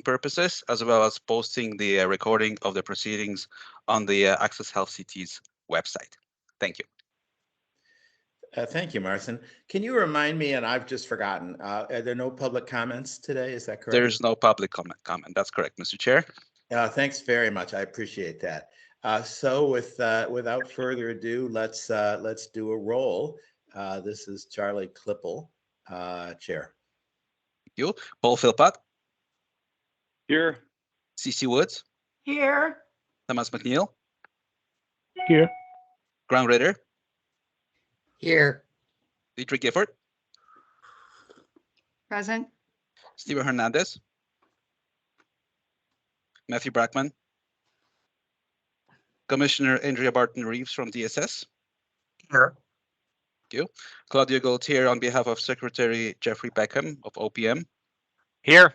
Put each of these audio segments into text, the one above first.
purposes, as well as posting the recording of the proceedings on the Access Health CT's website. Thank you. Thank you, Martin. Can you remind me, and I've just forgotten, are there no public comments today? Is that correct? There's no public comment. That's correct, Mr. Chair. Thanks very much. I appreciate that. So without further ado, let's do a roll. This is Charlie Klippel, Chair. Thank you. Paul Philpott. Here. CC Woods. Here. Thomas McNeil. Here. Grant Ritter. Here. Dietrich Gifford. Present. Steven Hernandez. Matthew Brackman. Commissioner Andrea Barton Reeves from DSS. Here. Thank you. Claudia Gaultier on behalf of Secretary Jeffrey Beckham of OPM. Here.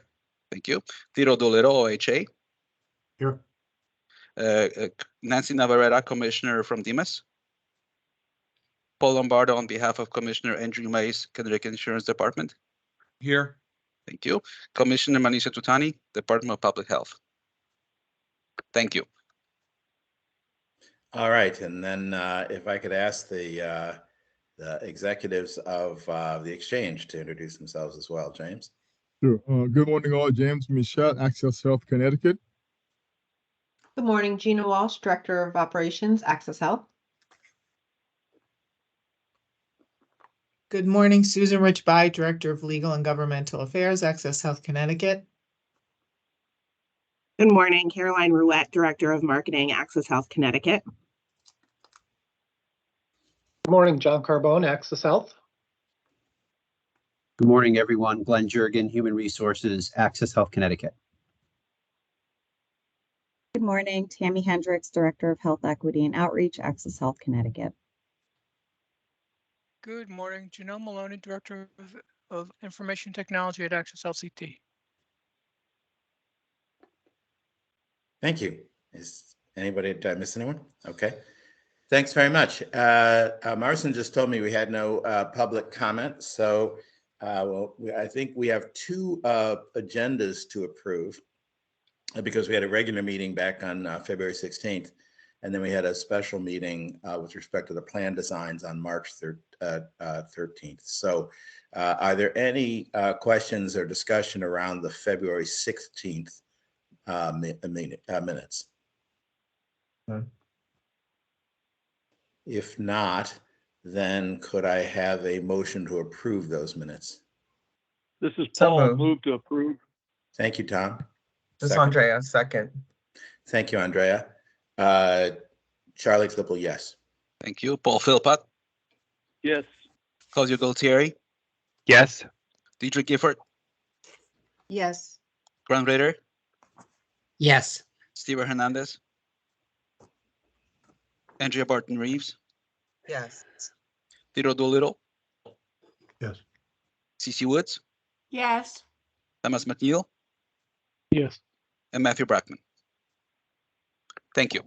Thank you. Tiro Dolero, OHA. Here. Nancy Navarrete, Commissioner from DEMAS. Paul Lombardo on behalf of Commissioner Andrew Mays, Connecticut Insurance Department. Here. Thank you. Commissioner Manisha Tutani, Department of Public Health. Thank you. All right, and then if I could ask the executives of the exchange to introduce themselves as well, James. Sure. Good morning, all. James Michette, Access Health, Connecticut. Good morning, Gina Walsh, Director of Operations, Access Health. Good morning, Susan Rich-By, Director of Legal and Governmental Affairs, Access Health Connecticut. Good morning, Caroline Rouette, Director of Marketing, Access Health Connecticut. Good morning, John Carbone, Access Health. Good morning, everyone. Glenn Jurgen, Human Resources, Access Health Connecticut. Good morning, Tammy Hendricks, Director of Health Equity and Outreach, Access Health Connecticut. Good morning, Janelle Maloney, Director of Information Technology at Access Health CT. Thank you. Did I miss anyone? Okay. Thanks very much. Marcin just told me we had no public comment, so I think we have two agendas to approve because we had a regular meeting back on February 16th, and then we had a special meeting with respect to the plan designs on March 13th. So are there any questions or discussion around the February 16th minutes? If not, then could I have a motion to approve those minutes? This is Paul. Move to approve. Thank you, Tom. This is Andrea, second. Thank you, Andrea. Charlie Klippel, yes. Thank you. Paul Philpott. Yes. Claudia Gaultieri. Yes. Dietrich Gifford. Yes. Grant Ritter. Yes. Steven Hernandez. Andrea Barton Reeves. Yes. Tiro Doolittle. Yes. CC Woods. Yes. Thomas McNeil. Yes. And Matthew Brackman. Thank you.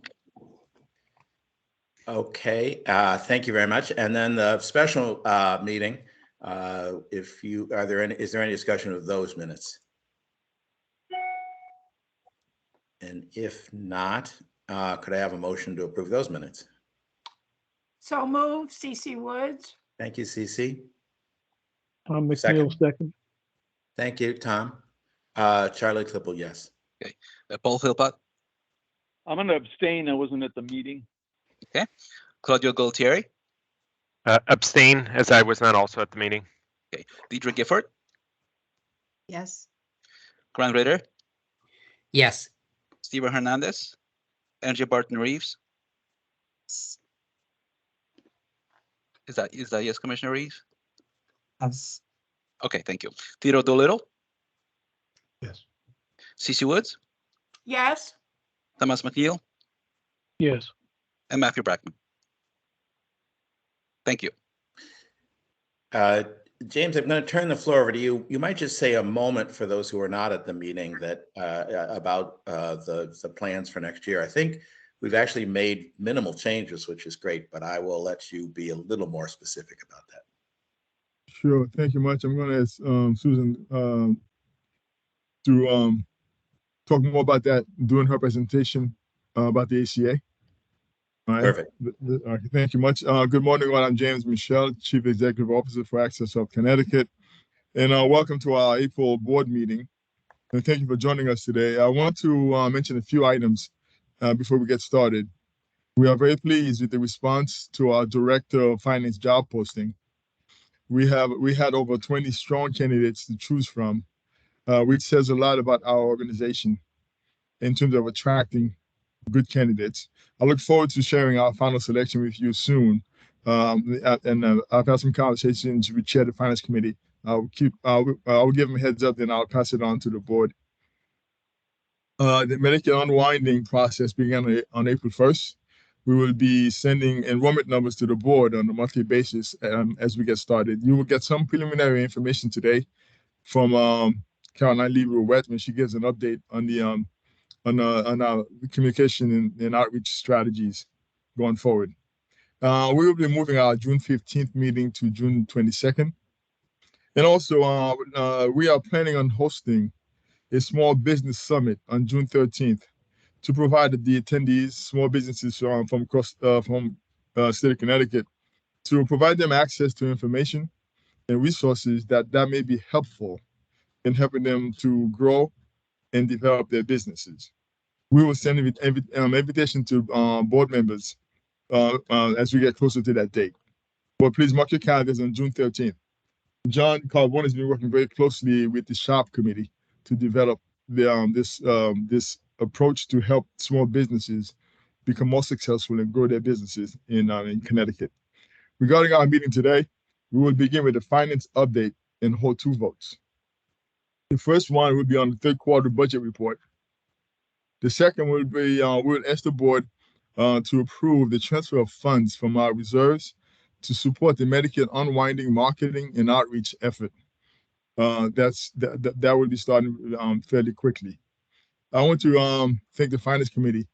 Okay, thank you very much. And then the special meeting, is there any discussion of those minutes? And if not, could I have a motion to approve those minutes? So moved, CC Woods. Thank you, CC. Tom McNeil, second. Thank you, Tom. Charlie Klippel, yes. Okay. Paul Philpott. I'm going to abstain. I wasn't at the meeting. Okay. Claudio Gaultieri. Abstain, as I was not also at the meeting. Okay. Dietrich Gifford. Yes. Grant Ritter. Yes. Steven Hernandez. Andrea Barton Reeves. Is that yes, Commissioner Reeves? Yes. Okay, thank you. Tiro Doolittle. Yes. CC Woods. Yes. Thomas McNeil. Yes. And Matthew Brackman. Thank you. James, I'm going to turn the floor over to you. You might just say a moment for those who are not at the meeting that about the plans for next year. I think we've actually made minimal changes, which is great, but I will let you be a little more specific about that. Sure. Thank you much. I'm going to ask Susan to talk more about that during her presentation about the ACA. All right. Perfect. All right, thank you much. Good morning, all. I'm James Michelle, Chief Executive Officer for Access Health Connecticut. And welcome to our April board meeting. And thank you for joining us today. I want to mention a few items before we get started. We are very pleased with the response to our Director of Finance job posting. We had over 20 strong candidates to choose from, which says a lot about our organization in terms of attracting good candidates. I look forward to sharing our final selection with you soon. And I've had some conversations with Chair of the Finance Committee. I'll give them a heads up, then I'll pass it on to the board. The Medicare unwinding process began on April 1st. We will be sending enrollment numbers to the board on a monthly basis as we get started. You will get some preliminary information today from Caroline Lee-Rouette when she gives an update on the on our communication and outreach strategies going forward. We will be moving our June 15th meeting to June 22nd. And also, we are planning on hosting a small business summit on June 13th to provide the attendees, small businesses from across state of Connecticut, to provide them access to information and resources that may be helpful in helping them to grow and develop their businesses. We will send an invitation to board members as we get closer to that date. But please mark your calendars on June 13th. John Carbone has been working very closely with the SHOP committee to develop this approach to help small businesses become more successful and grow their businesses in Connecticut. Regarding our meeting today, we will begin with a finance update and hold 2 votes. The first one will be on the third quarter budget report. The second will be, we'll ask the board to approve the transfer of funds from our reserves to support the Medicare unwinding marketing and outreach effort. That will be starting fairly quickly. I want to thank the Finance Committee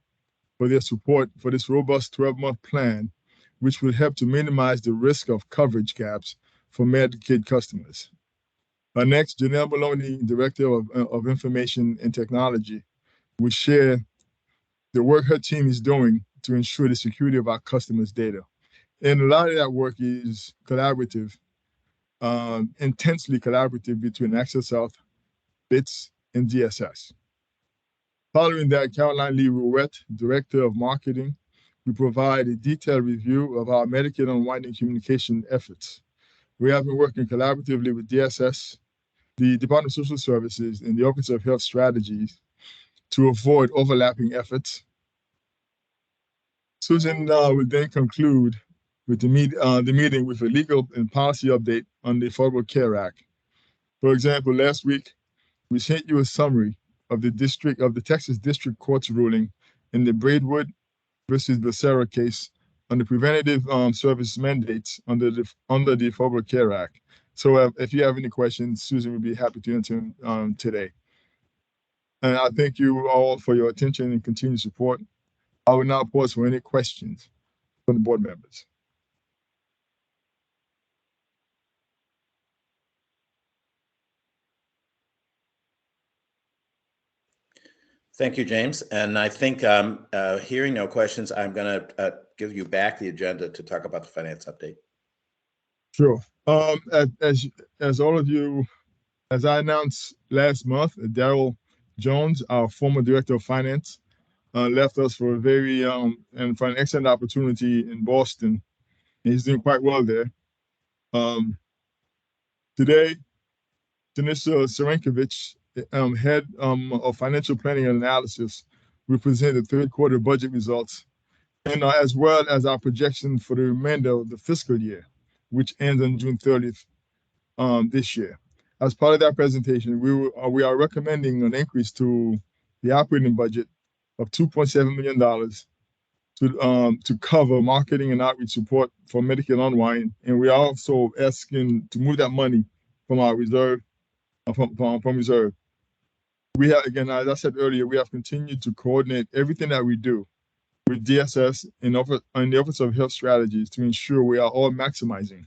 for their support for this robust 12-month plan, which will help to minimize the risk of coverage gaps for Medicaid customers. Next, Janelle Maloney, Director of Information and Technology, will share the work her team is doing to ensure the security of our customers' data. And a lot of that work is collaborative, intensely collaborative between Access Health, BITS, and DSS. Following that, Caroline Lee-Rouette, Director of Marketing, will provide a detailed review of our Medicare unwinding communication efforts. We have been working collaboratively with DSS, the Department of Social Services, and the Office of Health Strategies to avoid overlapping efforts. Susan will then conclude with the meeting with a legal and policy update on the Affordable Care Act. For example, last week, we sent you a summary of the Texas District Court's ruling in the Braidwood versus Becerra case on the preventative service mandates under the Affordable Care Act. So if you have any questions, Susan will be happy to answer them today. And I thank you all for your attention and continued support. I will now pause for any questions from the board members. Thank you, James. And I think hearing no questions, I'm going to give you back the agenda to talk about the finance update. Sure. As all of you, as I announced last month, Daryl Jones, our former Director of Finance, left us for a and for an excellent opportunity in Boston. He's doing quite well there. Today, Denisa Serenkovich, Head of Financial Planning and Analysis, will present the third quarter budget results, and as well as our projection for the remainder of the fiscal year, which ends on June 30th this year. As part of that presentation, we are recommending an increase to the operating budget of $2.7 million to cover marketing and outreach support for Medicare Unwind, and we are also asking to move that money from our reserve, from reserve. We have, again, as I said earlier, we have continued to coordinate everything that we do with DSS and the Office of Health Strategies to ensure we are all maximizing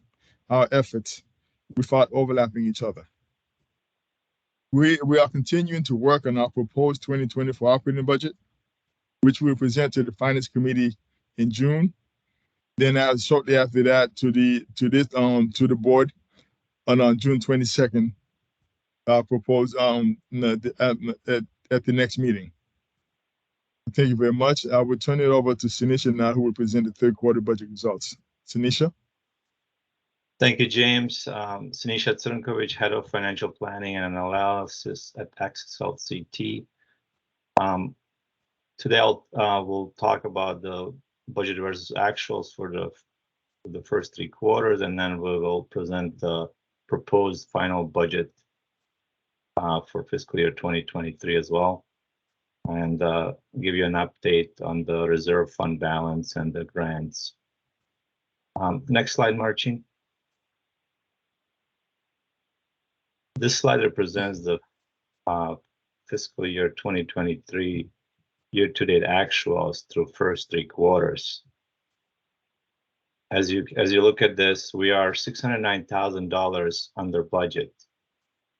our efforts without overlapping each other. We are continuing to work on our proposed 2024 operating budget, which we'll present to the Finance Committee in June. Then shortly after that to the board on June 22nd, proposed at the next meeting. Thank you very much. I will turn it over to Sinisha now, who will present the third quarter budget results. Sinisha? Thank you, James. Sinisha Tsurunkovich, Head of Financial Planning and Analysis at Access Health CT. Today we'll talk about the budget versus actuals for the first 3 quarters, and then we will present the proposed final budget for fiscal year 2023 as well, and give you an update on the reserve fund balance and the grants. Next slide, Marcin. This slide represents the fiscal year 2023 year-to-date actuals through first 3 quarters. As you look at this, we are $609,000 under budget,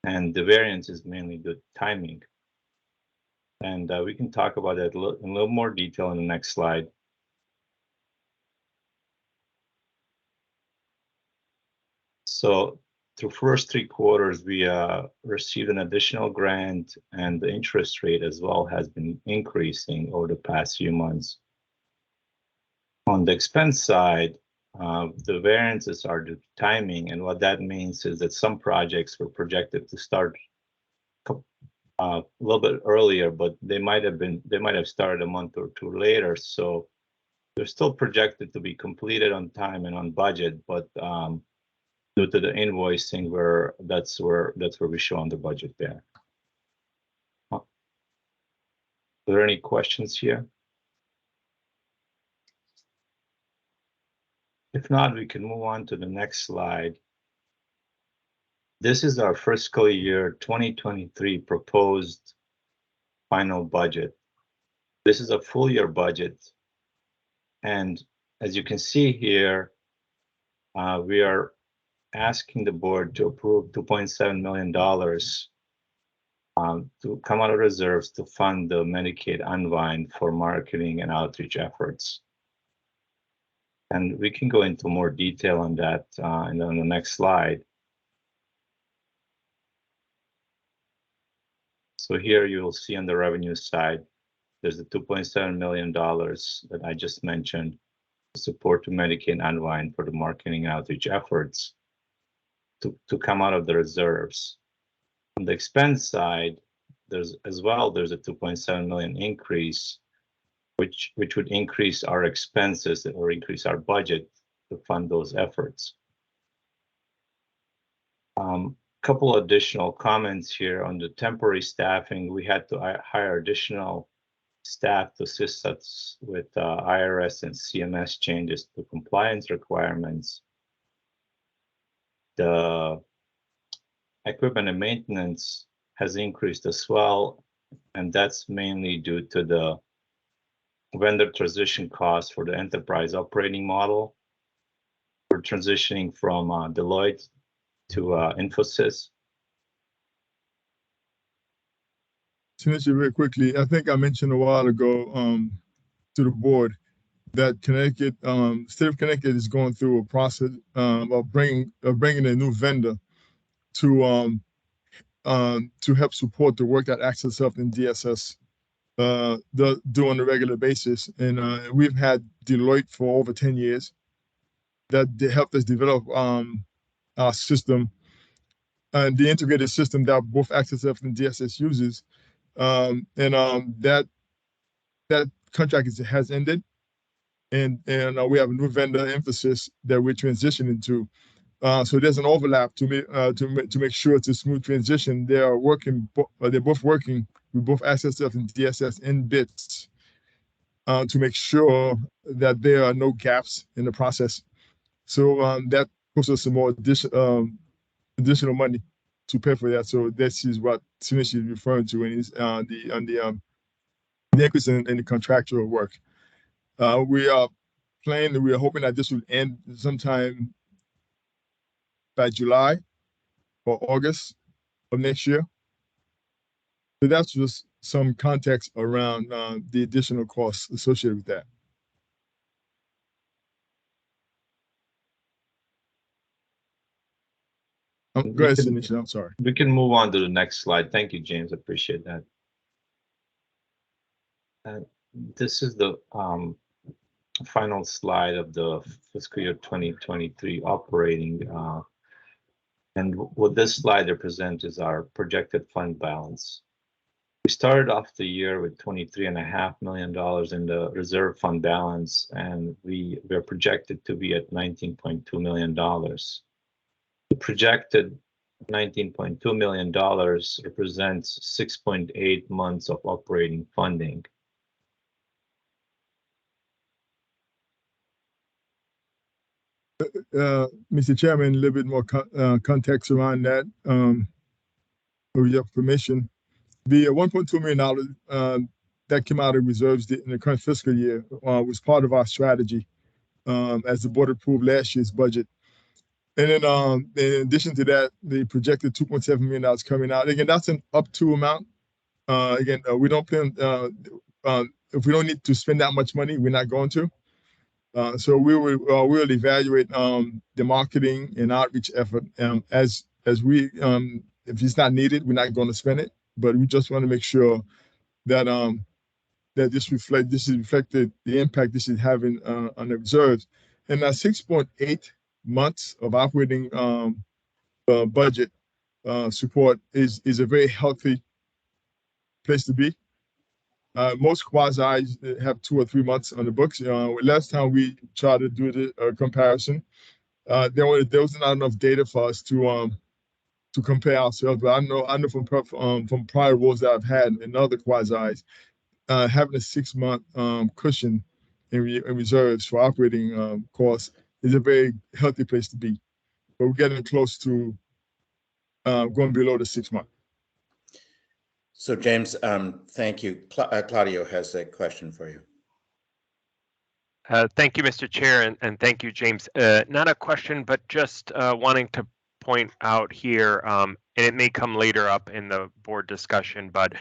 and the variance is mainly due to timing. And we can talk about that in a little more detail in the next slide. So through first 3 quarters, we received an additional grant, and the interest rate as well has been increasing over the past few months. On the expense side, the variances are due to timing, and what that means is that some projects were projected to start a little bit earlier, but they might have started a month or 2 later. So they're still projected to be completed on time and on budget, but due to the invoicing, that's where we show on the budget there. Are there any questions here? If not, we can move on to the next slide. This is our fiscal year 2023 proposed final budget. This is a full year budget, and as you can see here, we are asking the board to approve $2.7 million to come out of reserves to fund the Medicaid unwind for marketing and outreach efforts. And we can go into more detail on that and on the next slide. So here you will see on the revenue side, there's the $2.7 million that I just mentioned to support the Medicaid unwind for the marketing outreach efforts to come out of the reserves. On the expense side, there's a $2.7 million increase, which would increase our expenses or increase our budget to fund those efforts. Couple additional comments here on the temporary staffing. We had to hire additional staff to assist us with IRS and CMS changes to compliance requirements. The equipment and maintenance has increased as well, and that's mainly due to the vendor transition costs for the enterprise operating model. We're transitioning from Deloitte to Infosys. Sinisha, very quickly, I think I mentioned a while ago to the board that Connecticut, state of Connecticut is going through a process of bringing a new vendor to help support the work that Access Health and DSS do on a regular basis. And we've had Deloitte for over 10 years that they helped us develop our system and the integrated system that both Access Health and DSS uses. That contract has ended. And we have a new vendor, Infosys, that we're transitioning to. So there's an overlap to make sure it's a smooth transition. They're both working with both Access Health and DSS in bits to make sure that there are no gaps in the process. So that puts us some more additional money to pay for that. So this is what Sinisha is referring to when he's the increase in the contractual work. We are hoping that this will end sometime by July or August of next year. So that's just some context around the additional costs associated with that. Go ahead, Sinisha, I'm sorry. We can move on to the next slide. Thank you, James. Appreciate that. This is the final slide of the fiscal year 2023 operating. And what this slide represents is our projected fund balance. We started off the year with $23.5 million in the reserve fund balance, and we're projected to be at $19.2 million. The projected $19.2 million represents 6.8 months of operating funding. Mr. Chairman, a little bit more context around that, with your permission. The $1.2 million that came out of reserves in the current fiscal year was part of our strategy as the board approved last year's budget. And then in addition to that, the projected $2.7 million coming out. Again, that's an up to amount. Again, we don't plan, if we don't need to spend that much money, we're not going to. So we'll evaluate the marketing and outreach effort as we, if it's not needed, we're not going to spend it. But we just want to make sure that that this is reflected the impact this is having on the reserves. And that 6.8 months of operating budget support is a very healthy place to be. Most quasis have 2 or 3 months on the books. Last time we tried to do the comparison, there was not enough data for us to compare ourselves. But I know from prior roles that I've had in other quasis, having a 6-month cushion in reserves for operating costs is a very healthy place to be. But we're getting close to going below the 6 month. So James, thank you. Claudio has a question for you. Thank you, Mr. Chair, and thank you, James. Not a question, but just wanting to point out here, and it may come later up in the board discussion, but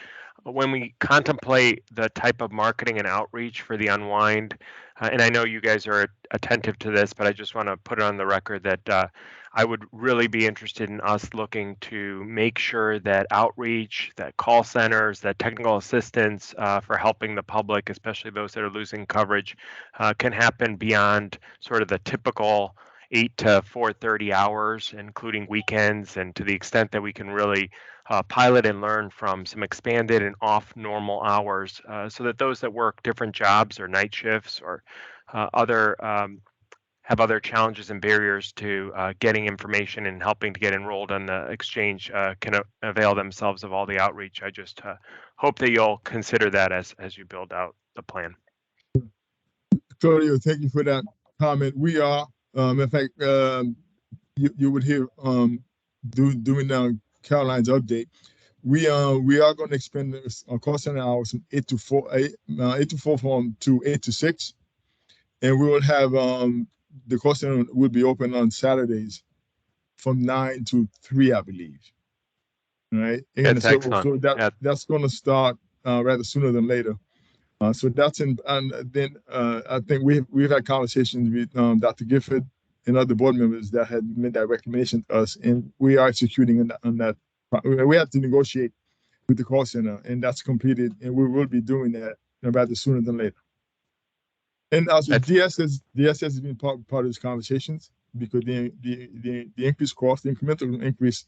when we contemplate the type of marketing and outreach for the unwind, and I know you guys are attentive to this, but I just want to put it on the record that I would really be interested in us looking to make sure that outreach, that call centers, that technical assistance for helping the public, especially those that are losing coverage, can happen beyond sort of the typical 8 to 4:30 hours, including weekends, and to the extent that we can really pilot and learn from some expanded and off normal hours, so that those that work different jobs or night shifts or have other challenges and barriers to getting information and helping to get enrolled on the exchange can avail themselves of all the outreach. I just hope that you'll consider that as you build out the plan. Claudio, thank you for that comment. We are, in fact, you would hear doing Caroline's update. We are going to expand our call center hours from 8 to 4 to 8 to 6, and we will have the call center will be open on Saturdays from 9 to 3, I believe. All right, and that's excellent. So that's going to start rather sooner than later. So that's and then I think we've had conversations with Dr. Gifford and other board members that had made that recommendation to us, and we are executing on that. We have to negotiate with the call center, and that's completed, and we will be doing that rather sooner than later. And also, DSS has been part of these conversations because the increased cost, the incremental increase,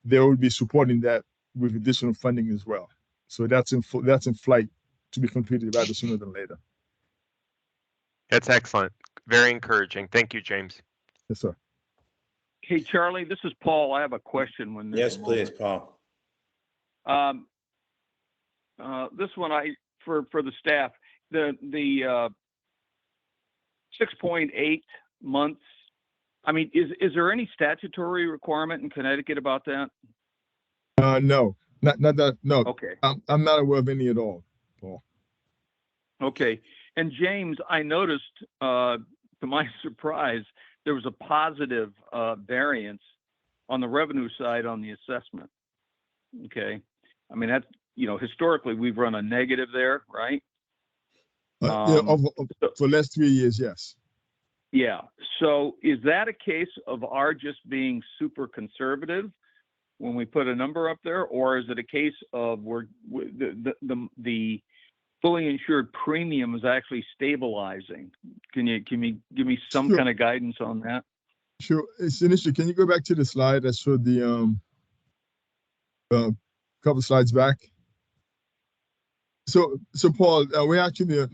they will be supporting that with additional funding as well. So that's in flight to be completed rather sooner than later. That's excellent. Very encouraging. Thank you, James. Yes, sir. Hey, Charlie, this is Paul. I have a question. Yes, please, Paul. This one for the staff, the 6.8 months. I mean, is there any statutory requirement in Connecticut about that? No, not that. No. Okay. I'm not aware of any at all, Paul. Okay. And James, I noticed, to my surprise, there was a positive variance on the revenue side on the assessment. Okay. I mean, that's, historically we've run a negative there, right? Yeah, for the last 3 years, yes. Yeah. So is that a case of our just being super conservative when we put a number up there, or is it a case of the fully insured premium is actually stabilizing? Can you give me some Sure. kind of guidance on that? Sure. Sinisha, can you go back to the slide that showed the couple slides back? So Paul, we actually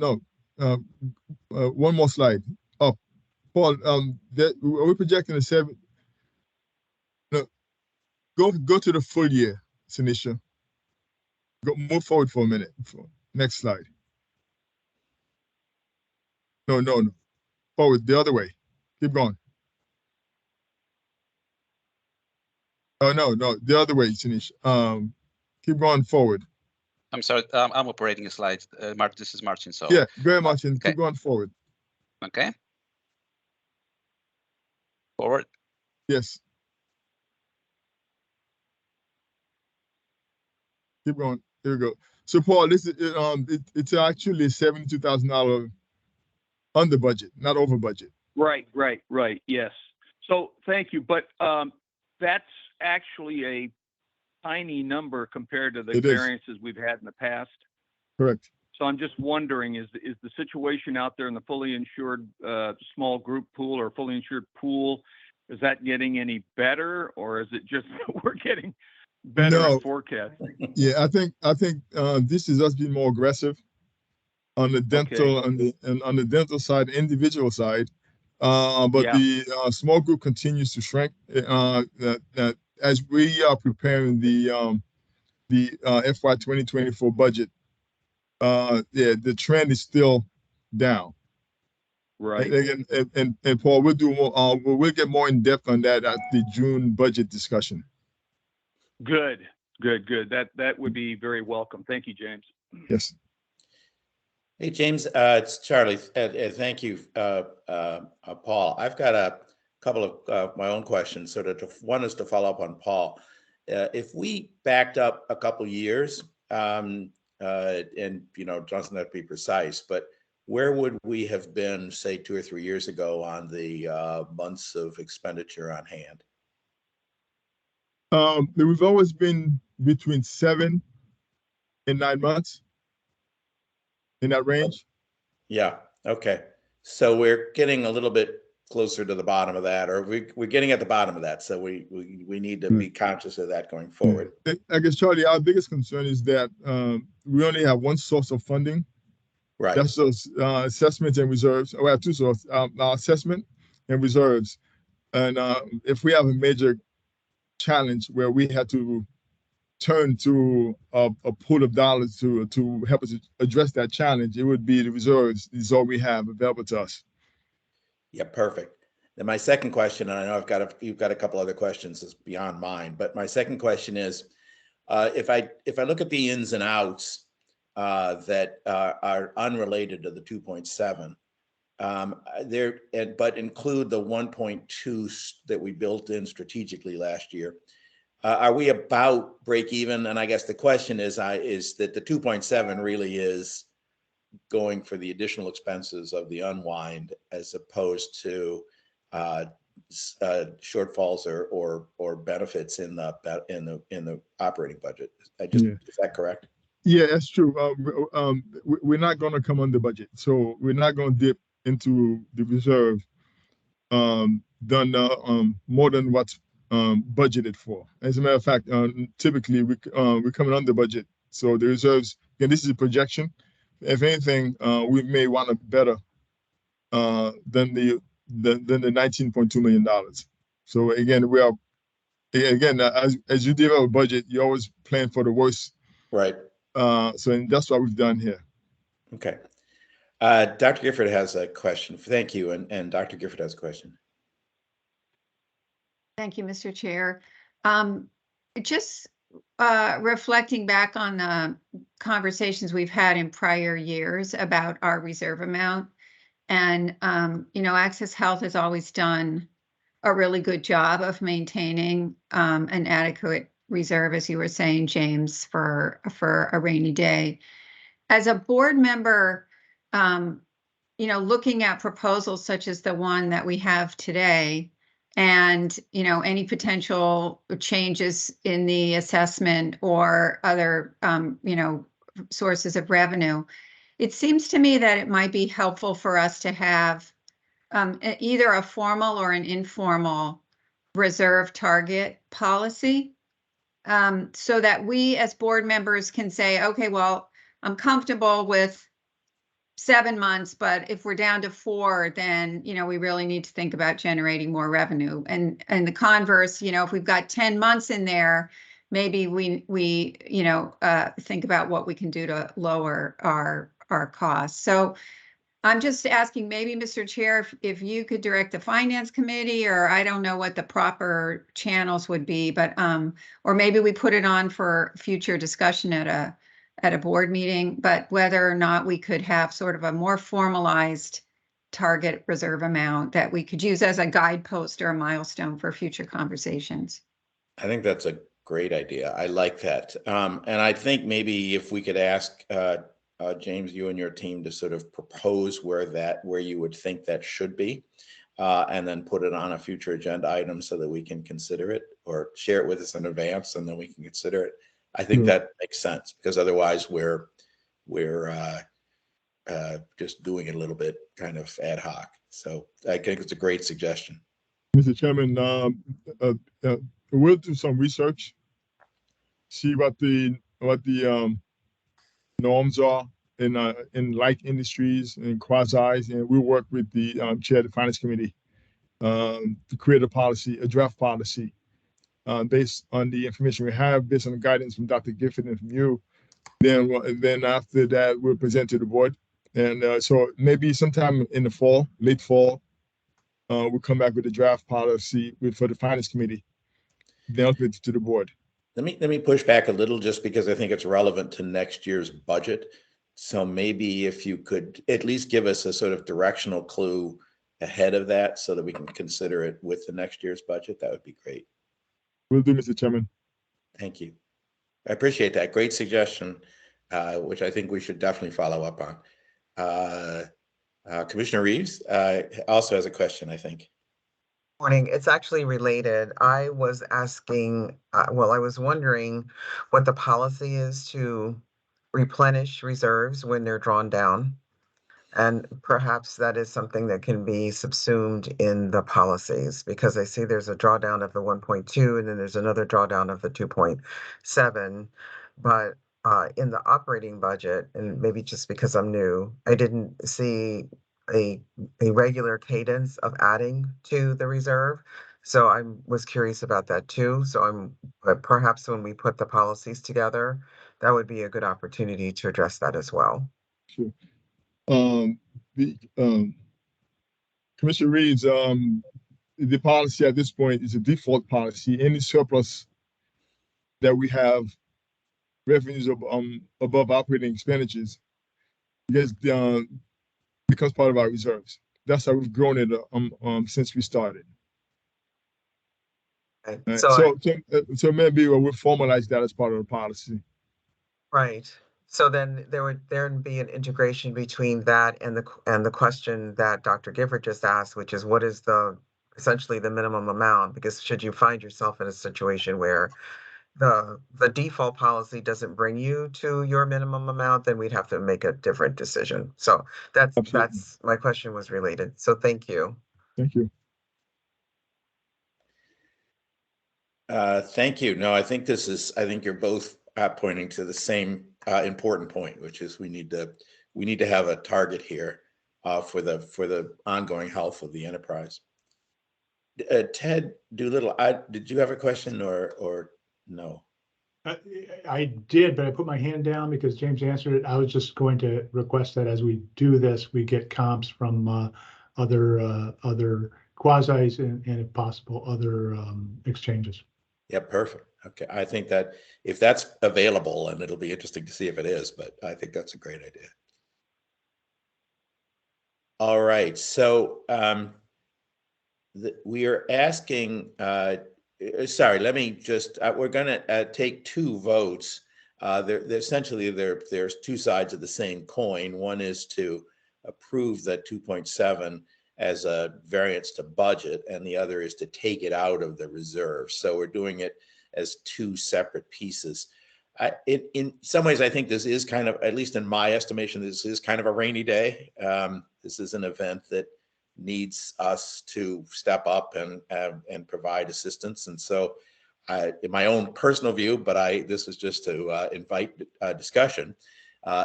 one more slide up. Paul, are we projecting a 7? No, go to the full year, Sinisha. Move forward for a minute. Next slide. No. Forward, the other way. Keep going. Oh, no, the other way, Sinisha. Keep going forward. I'm sorry, I'm operating a slide. Mark, this is Martin. So Yeah, go ahead, Martin. okay. Keep going forward. Okay. Forward. Yes. Keep going. There we go. So Paul, this is it's actually $72,000 under budget, not over budget. Right. Yes. So thank you. But that's actually a tiny number compared to the variances we've had in the past. Correct. So I'm just wondering, is the situation out there in the fully insured small group pool or fully insured pool, is that getting any better, or is it just that we're getting better at forecasting? Yeah, I think this is us being more aggressive on the dental on the dental side, individual side. But the small group continues to shrink. As we are preparing the FY 2024 budget, the trend is still down. Right. And Paul, we'll do more. We'll get more in depth on that at the June budget discussion. Good. That would be very welcome. Thank you, James. Yes. Hey, James, it's Charlie. Thank you, Paul. I've got a couple of my own questions. So one is to follow up on Paul. If we backed up a couple years, and doesn't have to be precise, but where would we have been, say, 2 or 3 years ago on the months of expenditure on hand? We've always been between 7 and 9 months. In that range? Yeah. Okay. So we're getting a little bit closer to the bottom of that, or we're getting at the bottom of that. So we need to be conscious of that going forward. I guess, Charlie, our biggest concern is that we only have one source of funding. Right. That's those assessments and reserves. We have two sources, our assessment and reserves. And if we have a major challenge where we had to turn to a pool of dollars to help us address that challenge, it would be the reserves. Is all we have available to us. Yeah, perfect. Then my second question, and I know you've got a couple other questions that's beyond mine, but my second question is, if I look at the ins and outs that are unrelated to the 2.7, but include the 1.2 that we built in strategically last year. Are we about break even? And I guess the question is that the 2.7 really is going for the additional expenses of the unwind as opposed to shortfalls or benefits in the operating budget. Is that correct? Yeah, that's true. We're not going to come under budget, so we're not going to dip into the reserve more than what's budgeted for. As a matter of fact, typically we're coming under budget. So the reserves, again, this is a projection. If anything, we may want to better than the $19.2 million. So again, as you develop a budget, you always plan for the worst. Right. So that's what we've done here. Okay. Dr. Gifford has a question. Thank you. And Dr. Gifford has a question. Thank you, Mr. Chair. Just reflecting back on the conversations we've had in prior years about our reserve amount. And, Access Health has always done a really good job of maintaining an adequate reserve, as you were saying, James, for a rainy day. As a board member, looking at proposals such as the one that we have today, and any potential changes in the assessment or other sources of revenue, it seems to me that it might be helpful for us to have either a formal or an informal reserve target policy, so that we as board members can say, okay, well, I'm comfortable with 7 months, but if we're down to 4, then, we really need to think about generating more revenue. And the converse, if we've got 10 months in there, maybe we think about what we can do to lower our costs. So I'm just asking, maybe, Mr. Chair, if you could direct the Finance Committee, or I don't know what the proper channels would be, but or maybe we put it on for future discussion at a board meeting, but whether or not we could have sort of a more formalized target reserve amount that we could use as a guidepost or a milestone for future conversations. I think that's a great idea. I like that. And I think maybe if we could ask James, you and your team to sort of propose where you would think that should be, and then put it on a future agenda item so that we can consider it, or share it with us in advance and then we can consider it. I think that makes sense, because otherwise we're just doing it a little bit kind of ad hoc. So I think it's a great suggestion. Mr. Chairman, we'll do some research, see what the norms are in like industries and quasis, and we'll work with the chair of the Finance Committee to create a draft policy based on the information we have, based on the guidance from Dr. Gifford and from you. Then after that, we'll present to the board. And so maybe sometime in the fall, late fall, we'll come back with a draft policy for the Finance Committee, then to the board. Let me push back a little, just because I think it's relevant to next year's budget. So maybe if you could at least give us a sort of directional clue ahead of that, so that we can consider it with the next year's budget, that would be great. Will do, Mr. Chairman. Thank you. I appreciate that. Great suggestion, which I think we should definitely follow up on. Commissioner Reeves also has a question, I think. Morning. It's actually related. I was asking, I was wondering what the policy is to replenish reserves when they're drawn down. And perhaps that is something that can be subsumed in the policies, because I see there's a drawdown of the 1.2 and then there's another drawdown of the 2.7. But in the operating budget, and maybe just because I'm new, I didn't see a regular cadence of adding to the reserve. So I was curious about that too. So perhaps when we put the policies together, that would be a good opportunity to address that as well. Sure. Commissioner Reeves, the policy at this point is a default policy. Any surplus that we have, revenues above operating expenditures, becomes part of our reserves. That's how we've grown it since we started. Okay. Right. So maybe we'll formalize that as part of the policy. Right. So then there would be an integration between that and the question that Dr. Gifford just asked, which is what is essentially the minimum amount? Because should you find yourself in a situation where the default policy doesn't bring you to your minimum amount, then we'd have to make a different decision. So that's my question was related. So thank you. Thank you. Thank you. No, I think you're both pointing to the same important point, which is we need to have a target here for the ongoing health of the enterprise. Ted Doolittle, did you have a question or no? I did, but I put my hand down because James answered it. I was just going to request that as we do this, we get comps from other quasis and if possible, other exchanges. Yeah, perfect. Okay, I think that if that's available, and it'll be interesting to see if it is, but I think that's a great idea. All right, so we are asking sorry, let me just, we're gonna take two votes. Essentially, there's two sides of the same coin. One is to approve that 2.7 as a variance to budget, and the other is to take it out of the reserve. So we're doing it as two separate pieces. In some ways, I think this is kind of, at least in my estimation, this is kind of a rainy day. This is an event that needs us to step up and provide assistance. And so, in my own personal view, but this is just to invite discussion,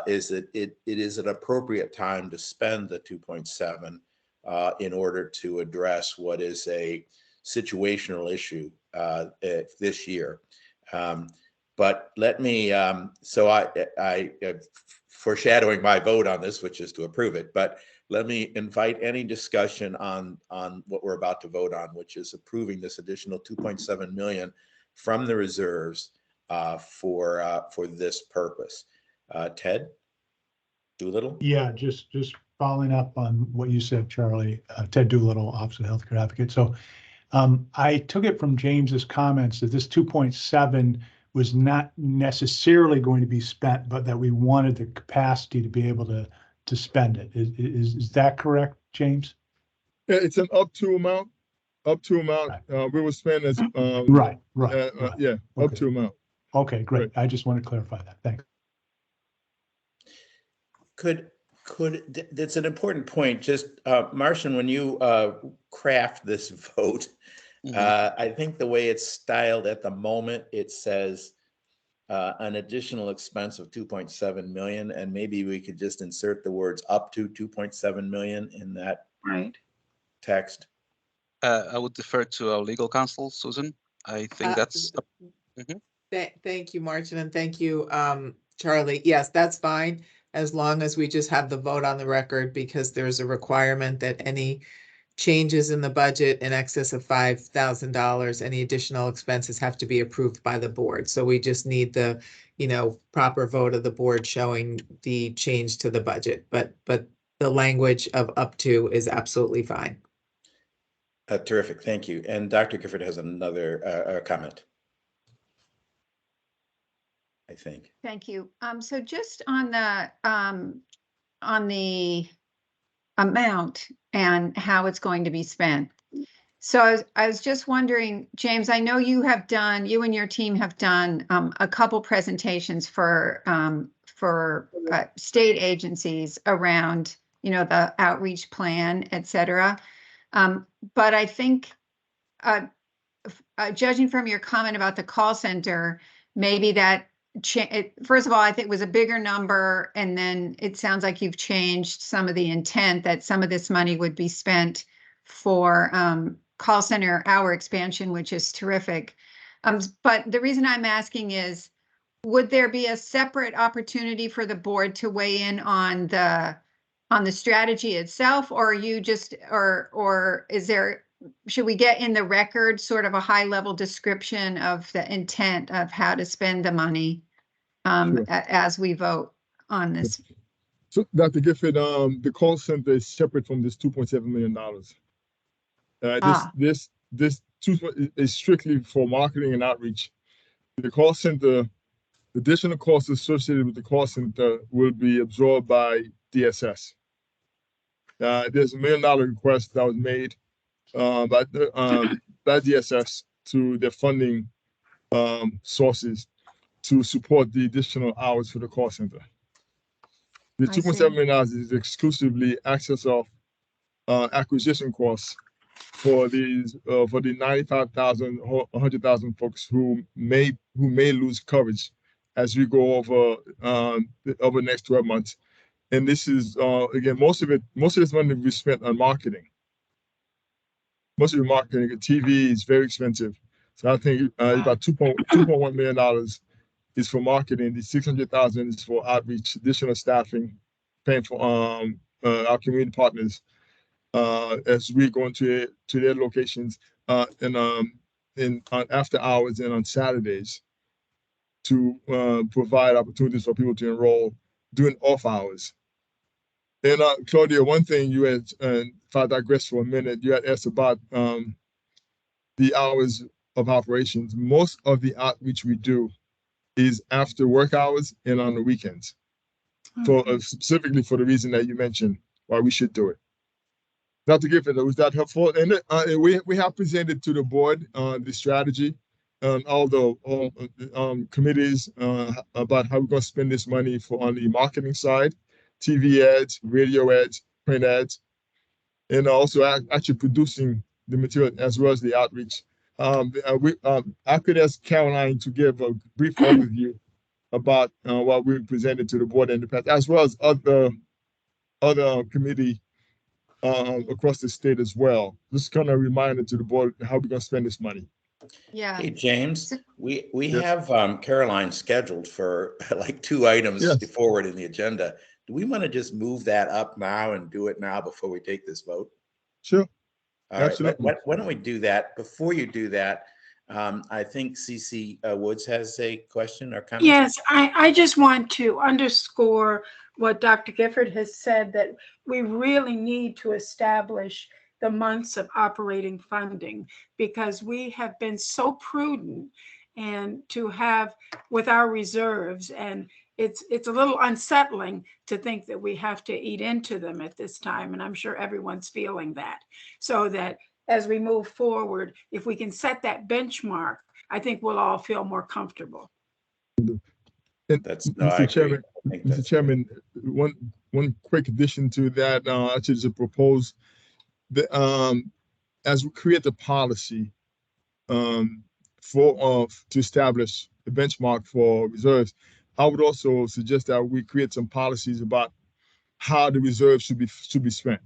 is that it is an appropriate time to spend the 2.7 in order to address what is a situational issue this year. But let me, so I foreshadowing my vote on this, which is to approve it, but let me invite any discussion on what we're about to vote on, which is approving this additional 2.7 million from the reserves for this purpose. Ted Doolittle? Yeah, just following up on what you said, Charlie. Ted Doolittle, Office of Healthcare Advocate. So I took it from James's comments that this 2.7 was not necessarily going to be spent, but that we wanted the capacity to be able to spend it. Is that correct, James? Yeah, it's an up to amount. We will spend as right. Yeah, okay. Up to amount. Okay, great. Right. I just want to clarify that. Thanks. That's an important point. Just Marcian, when you craft this vote, I think the way it's styled at the moment, it says an additional expense of 2.7 million, and maybe we could just insert the words up to 2.7 million in that text. I would defer to our legal counsel, Susan. I think that's. Thank you, Martin, and thank you, Charlie. Yes, that's fine, as long as we just have the vote on the record, because there's a requirement that any changes in the budget in excess of $5,000, any additional expenses have to be approved by the board. So we just need the, proper vote of the board showing the change to the budget. But the language of up to is absolutely fine. Terrific, thank you. And Dr. Gifford has another comment, I think. Thank you. So just on the amount and how it's going to be spent. So I was just wondering, James, I know you and your team have done a couple presentations for state agencies around, the outreach plan, et cetera. But I think, judging from your comment about the call center, maybe that first of all, I think it was a bigger number, and then it sounds like you've changed some of the intent that some of this money would be spent for call center hour expansion, which is terrific. But the reason I'm asking is, would there be a separate opportunity for the board to weigh in on the strategy itself, or are you just, or is there, should we get in the record sort of a high level description of the intent of how to spend the money Sure. as we vote on this? So, Dr. Gifford, the call center is separate from this $2.7 million. This is strictly for marketing and outreach. The call center, additional costs associated with the call center will be absorbed by DSS. There's a $1 million request that was made by DSS to their funding sources to support the additional hours for the call center. The $2.7 million is exclusively access of acquisition costs for these for the 95,000 or 100,000 folks who may lose coverage as we go over the next 12 months. And this is again, most of this money we spent on marketing. Most of the marketing, TV is very expensive. So I think about $2.1 million is for marketing. The 600,000 is for outreach, additional staffing, paying for our community partners as we go into their locations and on after hours and on Saturdays to provide opportunities for people to enroll during off hours. And Claudia, one thing you had, if I digress for a minute, you had asked about the hours of Operations, most of the outreach we do is after work hours and on the weekends. For specifically for the reason that you mentioned, why we should do it. Dr. Gifford, was that helpful? And we have presented to the board the strategy and all the committees about how we're going to spend this money on the marketing side, TV ads, radio ads, print ads, and also actually producing the material as well as the outreach. I could ask Caroline to give a brief overview about what we presented to the board in the past, as well as other committee across the state as well. Just kind of a reminder to the board how we're going to spend this money. Yeah. Hey, James, we Yes. have Caroline scheduled for like 2 items Yes. forward in the agenda. Do we want to just move that up now and do it now before we take this vote? Sure. All right, Absolutely. why don't we do that? Before you do that, I think CC Woods has a question or comment. Yes, I just want to underscore what Dr. Gifford has said, that we really need to establish the months of operating funding, because we have been so prudent and to have with our reserves, and it's a little unsettling to think that we have to eat into them at this time, and I'm sure everyone's feeling that. So that as we move forward, if we can set that benchmark, I think we'll all feel more comfortable. And I agree. Mr. Chairman, one quick addition to that, actually to propose that as we create the policy to establish the benchmark for reserves, I would also suggest that we create some policies about how the reserves should be spent.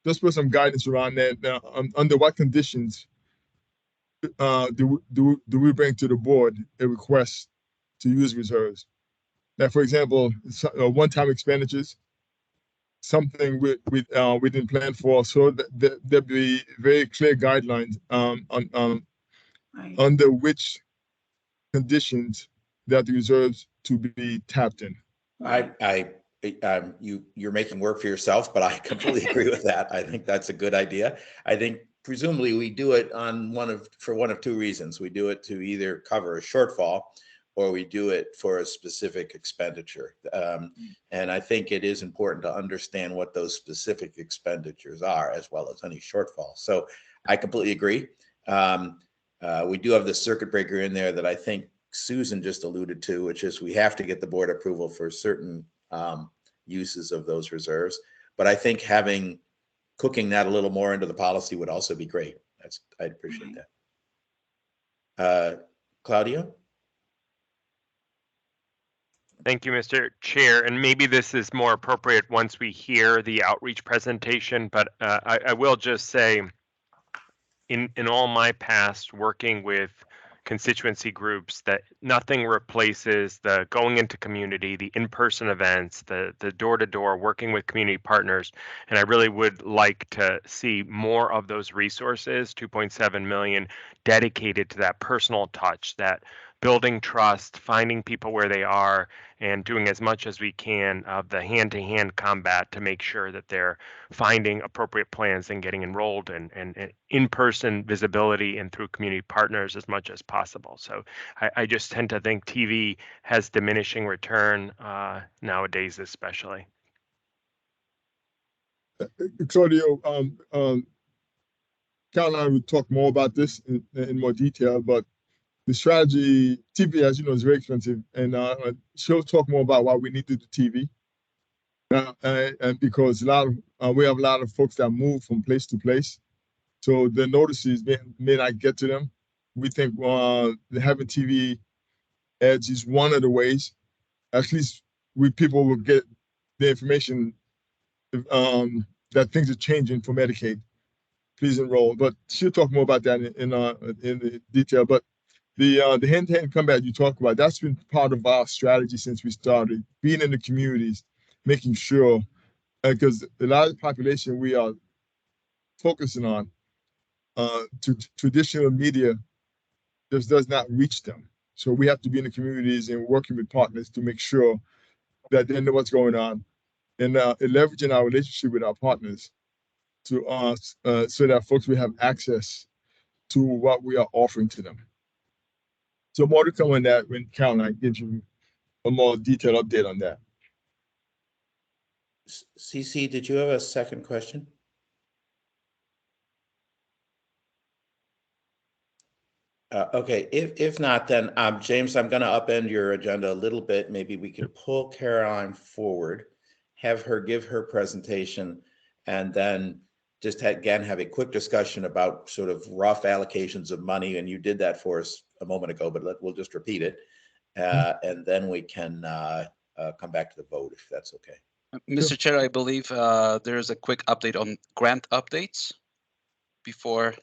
Just put some guidance around that. Now, under what conditions do we bring to the board a request to use reserves? Now, for example, one-time expenditures, something we didn't plan for, so that there'll be very clear guidelines under which conditions that the reserves to be tapped in. You're making work for yourself, but I completely agree with that. I think that's a good idea. I think presumably we do it for one of 2 reasons. We do it to either cover a shortfall, or we do it for a specific expenditure. And I think it is important to understand what those specific expenditures are, as well as any shortfall. So I completely agree. We do have the circuit breaker in there that I think Susan just alluded to, which is we have to get the board approval for certain uses of those reserves. But I think cooking that a little more into the policy would also be great. I'd appreciate that. Claudio? Thank you, Mr. Chair. And maybe this is more appropriate once we hear the outreach presentation, but I will just say in all my past working with constituency groups, that nothing replaces the going into community, the in-person events, the door-to-door working with community partners. And I really would like to see more of those resources, 2.7 million, dedicated to that personal touch, that building trust, finding people where they are, and doing as much as we can of the hand-to-hand combat to make sure that they're finding appropriate plans and getting enrolled and in-person visibility and through community partners as much as possible. So I just tend to think TV has diminishing return nowadays, especially. Claudio, Caroline will talk more about this in more detail, but the strategy, TV, as you know, is very expensive, and she'll talk more about why we need to do TV. And because we have a lot of folks that move from place to place, so the notices may not get to them. We think having TV ads is one of the ways. At least people will get the information that things are changing for Medicaid. Please enroll. But she'll talk more about that in the detail. But the hand-to-hand combat you talk about, that's been part of our strategy since we started, being in the communities, making sure, because a lot of the population we are focusing on, traditional media just does not reach them. So we have to be in the communities and working with partners to make sure that they know what's going on, and leveraging our relationship with our partners to so that folks will have access to what we are offering to them. So more to come on that when Caroline gives you a more detailed update on that. CC, did you have a second question? Okay, if not, then James, I'm going to upend your agenda a little bit. Maybe we can pull Caroline forward, have her give her presentation, and then just again have a quick discussion about sort of rough allocations of money. And you did that for us a moment ago, but we'll just repeat it, and then we can come back to the vote if that's okay. Mr. Chair, I believe there is a quick update on grant updates before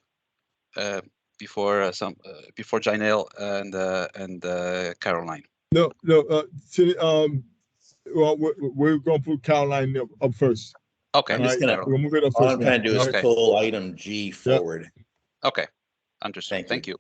Janelle and Caroline. No. Well, we're going to put Caroline up first. Okay. I'm just gonna. We'll move it up All first. I'm trying to do is pull item G forward. Okay, understood. Thank you.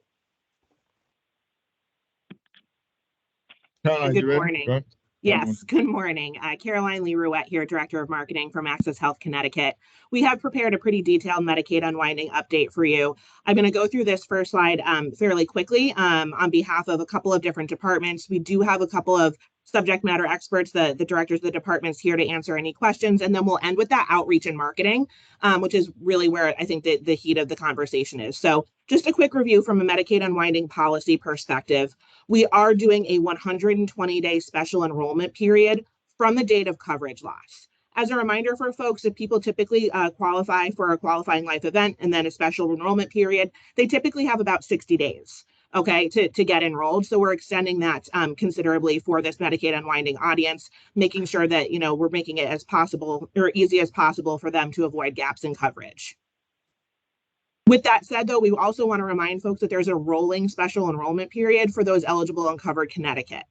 Caroline, Good you ready? morning. Go ahead. Yes, good morning. Caroline Lee Rouette here, Director of Marketing from Access Health Connecticut. We have prepared a pretty detailed Medicaid unwinding update for you. I'm going to go through this first slide fairly quickly on behalf of a couple of different departments. We do have a couple of subject matter experts, the directors of the departments here to answer any questions, and then we'll end with that outreach and marketing, which is really where I think the heat of the conversation is. So just a quick review from a Medicaid unwinding policy perspective. We are doing a 120-day special enrollment period from the date of coverage loss. As a reminder for folks, if people typically qualify for a qualifying life event and then a special enrollment period, they typically have about 60 days, okay, to get enrolled. So we're extending that considerably for this Medicaid unwinding audience, making sure that, you know, we're making it as possible or easy as possible for them to avoid gaps in coverage. With that said, though, we also want to remind folks that there's a rolling special enrollment period for those eligible in Covered Connecticut.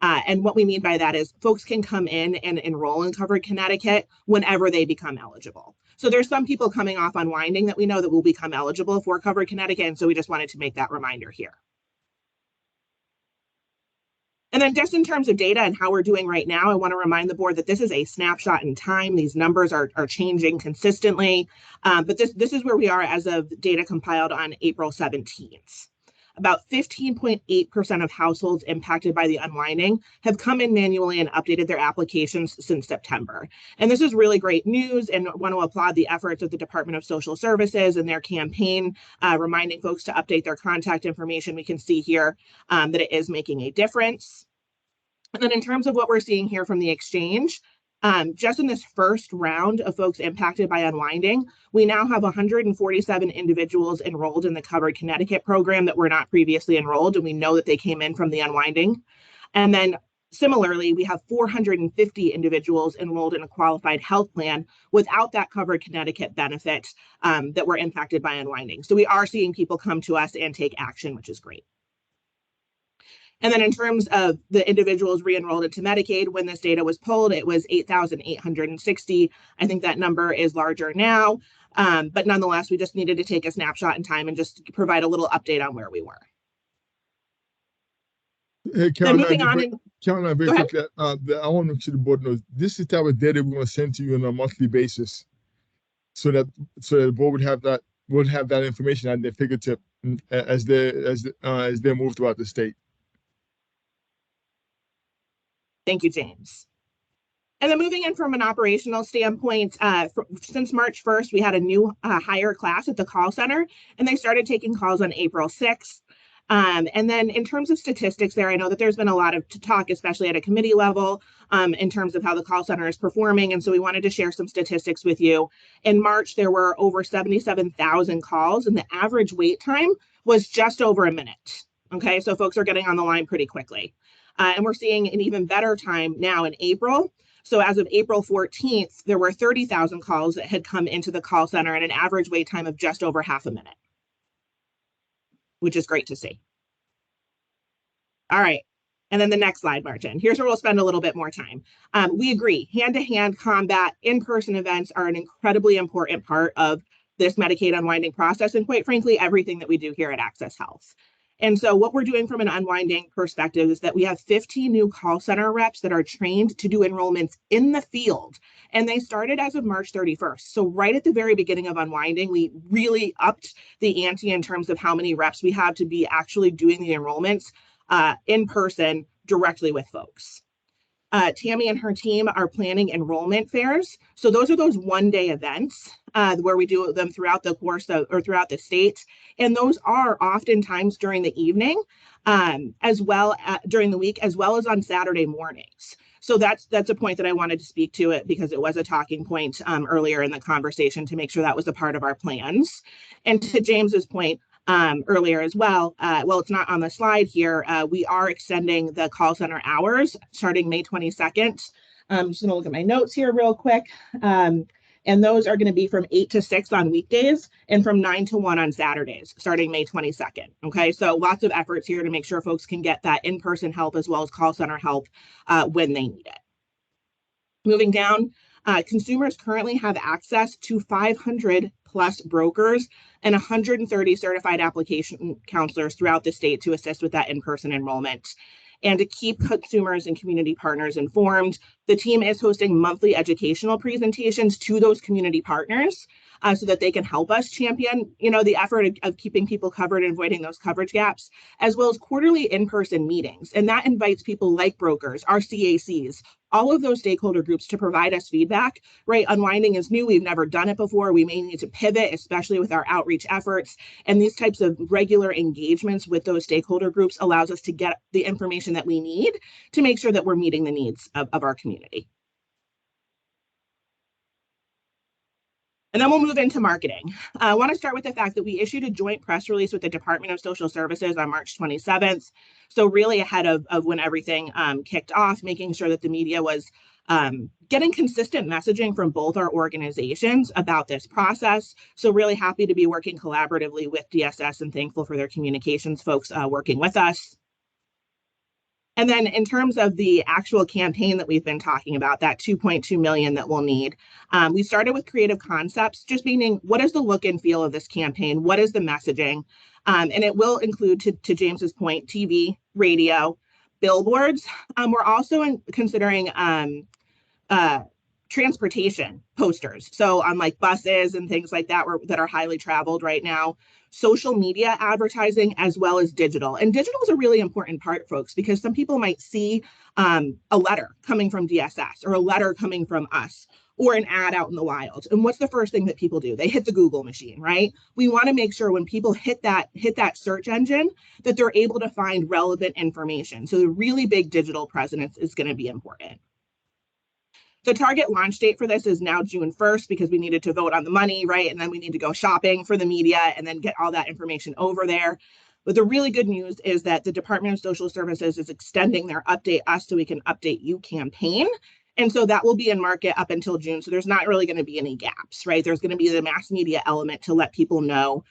And what we mean by that is folks can come in and enroll in Covered Connecticut whenever they become eligible. So there's some people coming off unwinding that we know that will become eligible for Covered Connecticut. And so we just wanted to make that reminder here. And then just in terms of data and how we're doing right now, I want to remind the board that this is a snapshot in time. These numbers are changing consistently, but this is where we are as of data compiled on April 17th. About 15.8% of households impacted by the unwinding have come in manually and updated their applications since September. And this is really great news, and I want to applaud the efforts of the Department of Social Services and their campaign, reminding folks to update their contact information. We can see here that it is making a difference. And then in terms of what we're seeing here from the exchange, just in this first round of folks impacted by unwinding, we now have 147 individuals enrolled in the Covered Connecticut program that were not previously enrolled, and we know that they came in from the unwinding. And then similarly, we have 450 individuals enrolled in a qualified health plan without that Covered Connecticut benefit that were impacted by unwinding. So we are seeing people come to us and take action, which is great. And then in terms of the individuals re-enrolled into Medicaid, when this data was pulled, it was 8,860. I think that number is larger now, but nonetheless, we just needed to take a snapshot in time and just provide a little update on where we were. Hey, Caroline, Caroline, very quickly, I want to make sure the board knows this is the type of data we want to send to you on a monthly basis, so that the board would have that information at their fingertip as they move throughout the state. Thank you, James. And then moving in from an operational standpoint, since March 1st, we had a new hire class at the call center, and they started taking calls on April 6th. And then in terms of statistics there, I know that there's been a lot of talk, especially at a committee level, in terms of how the call center is performing. And so we wanted to share some statistics with you. In March, there were over 77,000 calls, and the average wait time was just over a minute. Okay, so folks are getting on the line pretty quickly. And we're seeing an even better time now in April. So as of April 14th, there were 30,000 calls that had come into the call center and an average wait time of just over half a minute, which is great to see. All right. And then the next slide, Martin. Here's where we'll spend a little bit more time. We agree, hand-to-hand combat, in-person events are an incredibly important part of this Medicaid unwinding process, and quite frankly, everything that we do here at Access Health. And so what we're doing from an unwinding perspective is that we have 15 new call center reps that are trained to do enrollments in the field. And they started as of March 31st. So right at the very beginning of unwinding, we really upped the ante in terms of how many reps we have to be actually doing the enrollments in person directly with folks. Tammy and her team are planning enrollment fairs. So those are those one-day events where we do them throughout the course of, or throughout the state. And those are oftentimes during the evening, as well during the week, as well as on Saturday mornings. So that's a point that I wanted to speak to it because it was a talking point earlier in the conversation to make sure that was a part of our plans. And to James's point, earlier as well. Well, it's not on the slide here. We are extending the call center hours starting May 22nd. I'm just gonna look at my notes here real quick. And those are gonna be from 8 to 6 on weekdays and from 9 to 1 on Saturdays, starting May 22nd. Okay, so lots of efforts here to make sure folks can get that in-person help as well as call center help when they need it. Moving down, consumers currently have access to 500 plus brokers and 130 certified application counselors throughout the state to assist with that in-person enrollment. And to keep consumers and community partners informed, the team is hosting monthly educational presentations to those community partners so that they can help us champion, the effort of keeping people covered and avoiding those coverage gaps, as well as quarterly in-person meetings. And that invites people like brokers, our CACs, all of those stakeholder groups to provide us feedback, right? Unwinding is new. We've never done it before. We may need to pivot, especially with our outreach efforts. And these types of regular engagements with those stakeholder groups allows us to get the information that we need to make sure that we're meeting the needs of our community. And then we'll move into marketing. I want to start with the fact that we issued a joint press release with the Department of Social Services on March 27th. So really ahead of when everything kicked off, making sure that the media was getting consistent messaging from both our organizations about this process. So really happy to be working collaboratively with DSS and thankful for their communications folks working with us. And then in terms of the actual campaign that we've been talking about, that 2.2 million that we'll need, we started with creative concepts, just meaning what is the look and feel of this campaign? What is the messaging? And it will include, to James's point, TV, radio, billboards. We're also considering transportation posters. So on like buses and things like that that are highly traveled right now. Social media advertising as well as digital. And digital is a really important part, folks, because some people might see a letter coming from DSS or a letter coming from us or an ad out in the wild. And what's the first thing that people do? They hit the Google machine, right? We want to make sure when people hit that search engine that they're able to find relevant information. So the really big digital presence is going to be important. The target launch date for this is now June 1st because we needed to vote on the money, right? And then we need to go shopping for the media and then get all that information over there. But the really good news is that the Department of Social Services is extending their Update Us so we can update you campaign. And so that will be in market up until June. So there's not really going to be any gaps, right? There's going to be the mass media element to let people know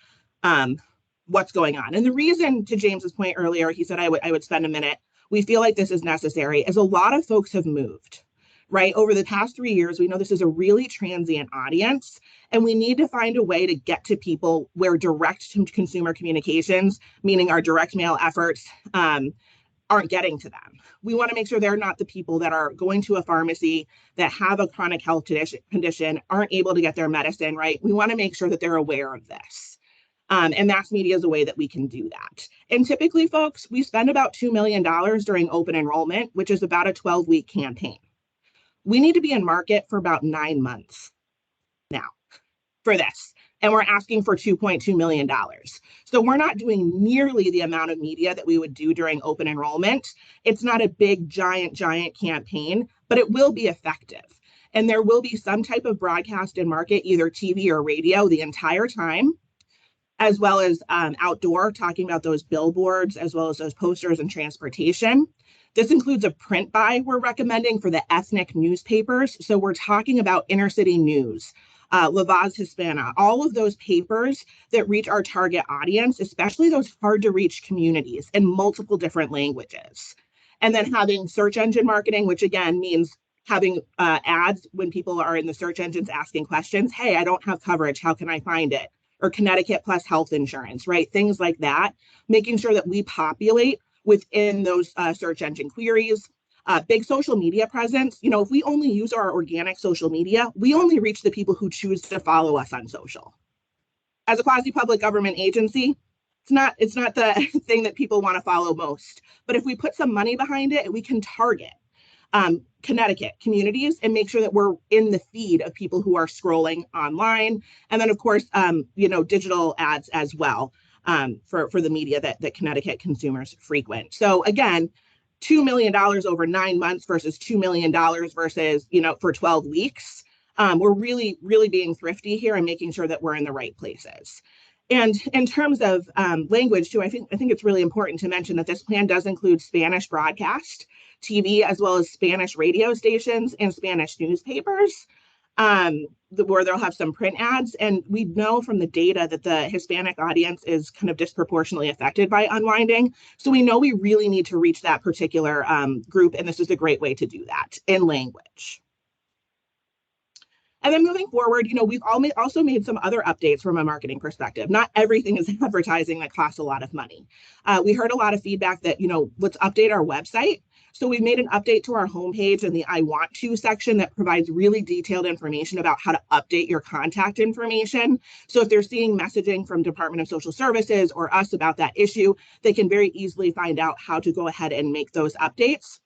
what's going on. And the reason, to James's point earlier, he said I would spend a minute, we feel like this is necessary, as a lot of folks have moved. Right? Over the past 3 years, we know this is a really transient audience, and we need to find a way to get to people where direct to consumer communications, meaning our direct mail efforts, aren't getting to them. We want to make sure they're not the people that are going to a pharmacy that have a chronic health condition, aren't able to get their medicine, right? We want to make sure that they're aware of this. And mass media is a way that we can do that. And typically, folks, we spend about $2 million during open enrollment, which is about a 12-week campaign. We need to be in market for about 9 months now for this. And we're asking for $2.2 million. So we're not doing nearly the amount of media that we would do during open enrollment. It's not a big, giant campaign, but it will be effective. And there will be some type of broadcast in market, either TV or radio the entire time, as well as outdoor, talking about those billboards, as well as those posters and transportation. This includes a print buy we're recommending for the ethnic newspapers. So we're talking about Inner City News, La Voz Hispana, all of those papers that reach our target audience, especially those hard to reach communities in multiple different languages. And then having search engine marketing, which again means having ads when people are in the search engines asking questions. Hey, I don't have coverage. How can I find it? or Connecticut plus health insurance, right? Things like that, making sure that we populate within those search engine queries. Big social media presence. You know, if we only use our organic social media, we only reach the people who choose to follow us on social. As a quasi-public government agency, it's not the thing that people want to follow most. But if we put some money behind it, we can target Connecticut communities and make sure that we're in the feed of people who are scrolling online. And then, of course, you know, digital ads as well for the media that Connecticut consumers frequent. So again, $2 million over 9 months versus $2 million versus, you know, for 12 weeks. We're really, really being thrifty here and making sure that we're in the right places. And in terms of language too, I think it's really important to mention that this plan does include Spanish broadcast TV, as well as Spanish radio stations and Spanish newspapers, where they'll have some print ads. And we know from the data that the Hispanic audience is kind of disproportionately affected by unwinding. So we know we really need to reach that particular group, and this is a great way to do that in language. And then moving forward, you know, we've also made some other updates from a marketing perspective. Not everything is advertising that costs a lot of money. We heard a lot of feedback that, you know, let's update our website. So we've made an update to our homepage in the I Want To section that provides really detailed information about how to update your contact information. So if they're seeing messaging from Department of Social Services or us about that issue, they can very easily find out how to go ahead and make those updates.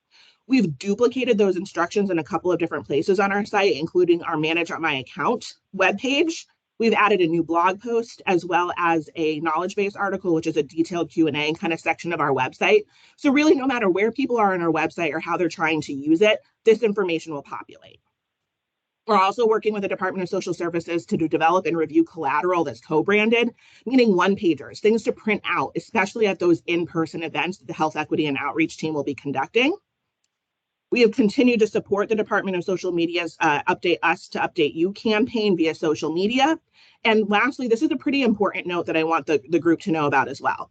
We've duplicated those instructions in a couple of different places on our site, including our Manage My Account webpage. We've added a new blog post as well as a knowledge base article, which is a detailed Q&A kind of section of our website. So really, no matter where people are on our website or how they're trying to use it, this information will populate. We're also working with the Department of Social Services to develop and review collateral that's co-branded, meaning one-pagers, things to print out, especially at those in-person events that the Health Equity and Outreach team will be conducting. We have continued to support the Department of Social Media's Update Us to Update You campaign via social media. And lastly, this is a pretty important note that I want the group to know about as well.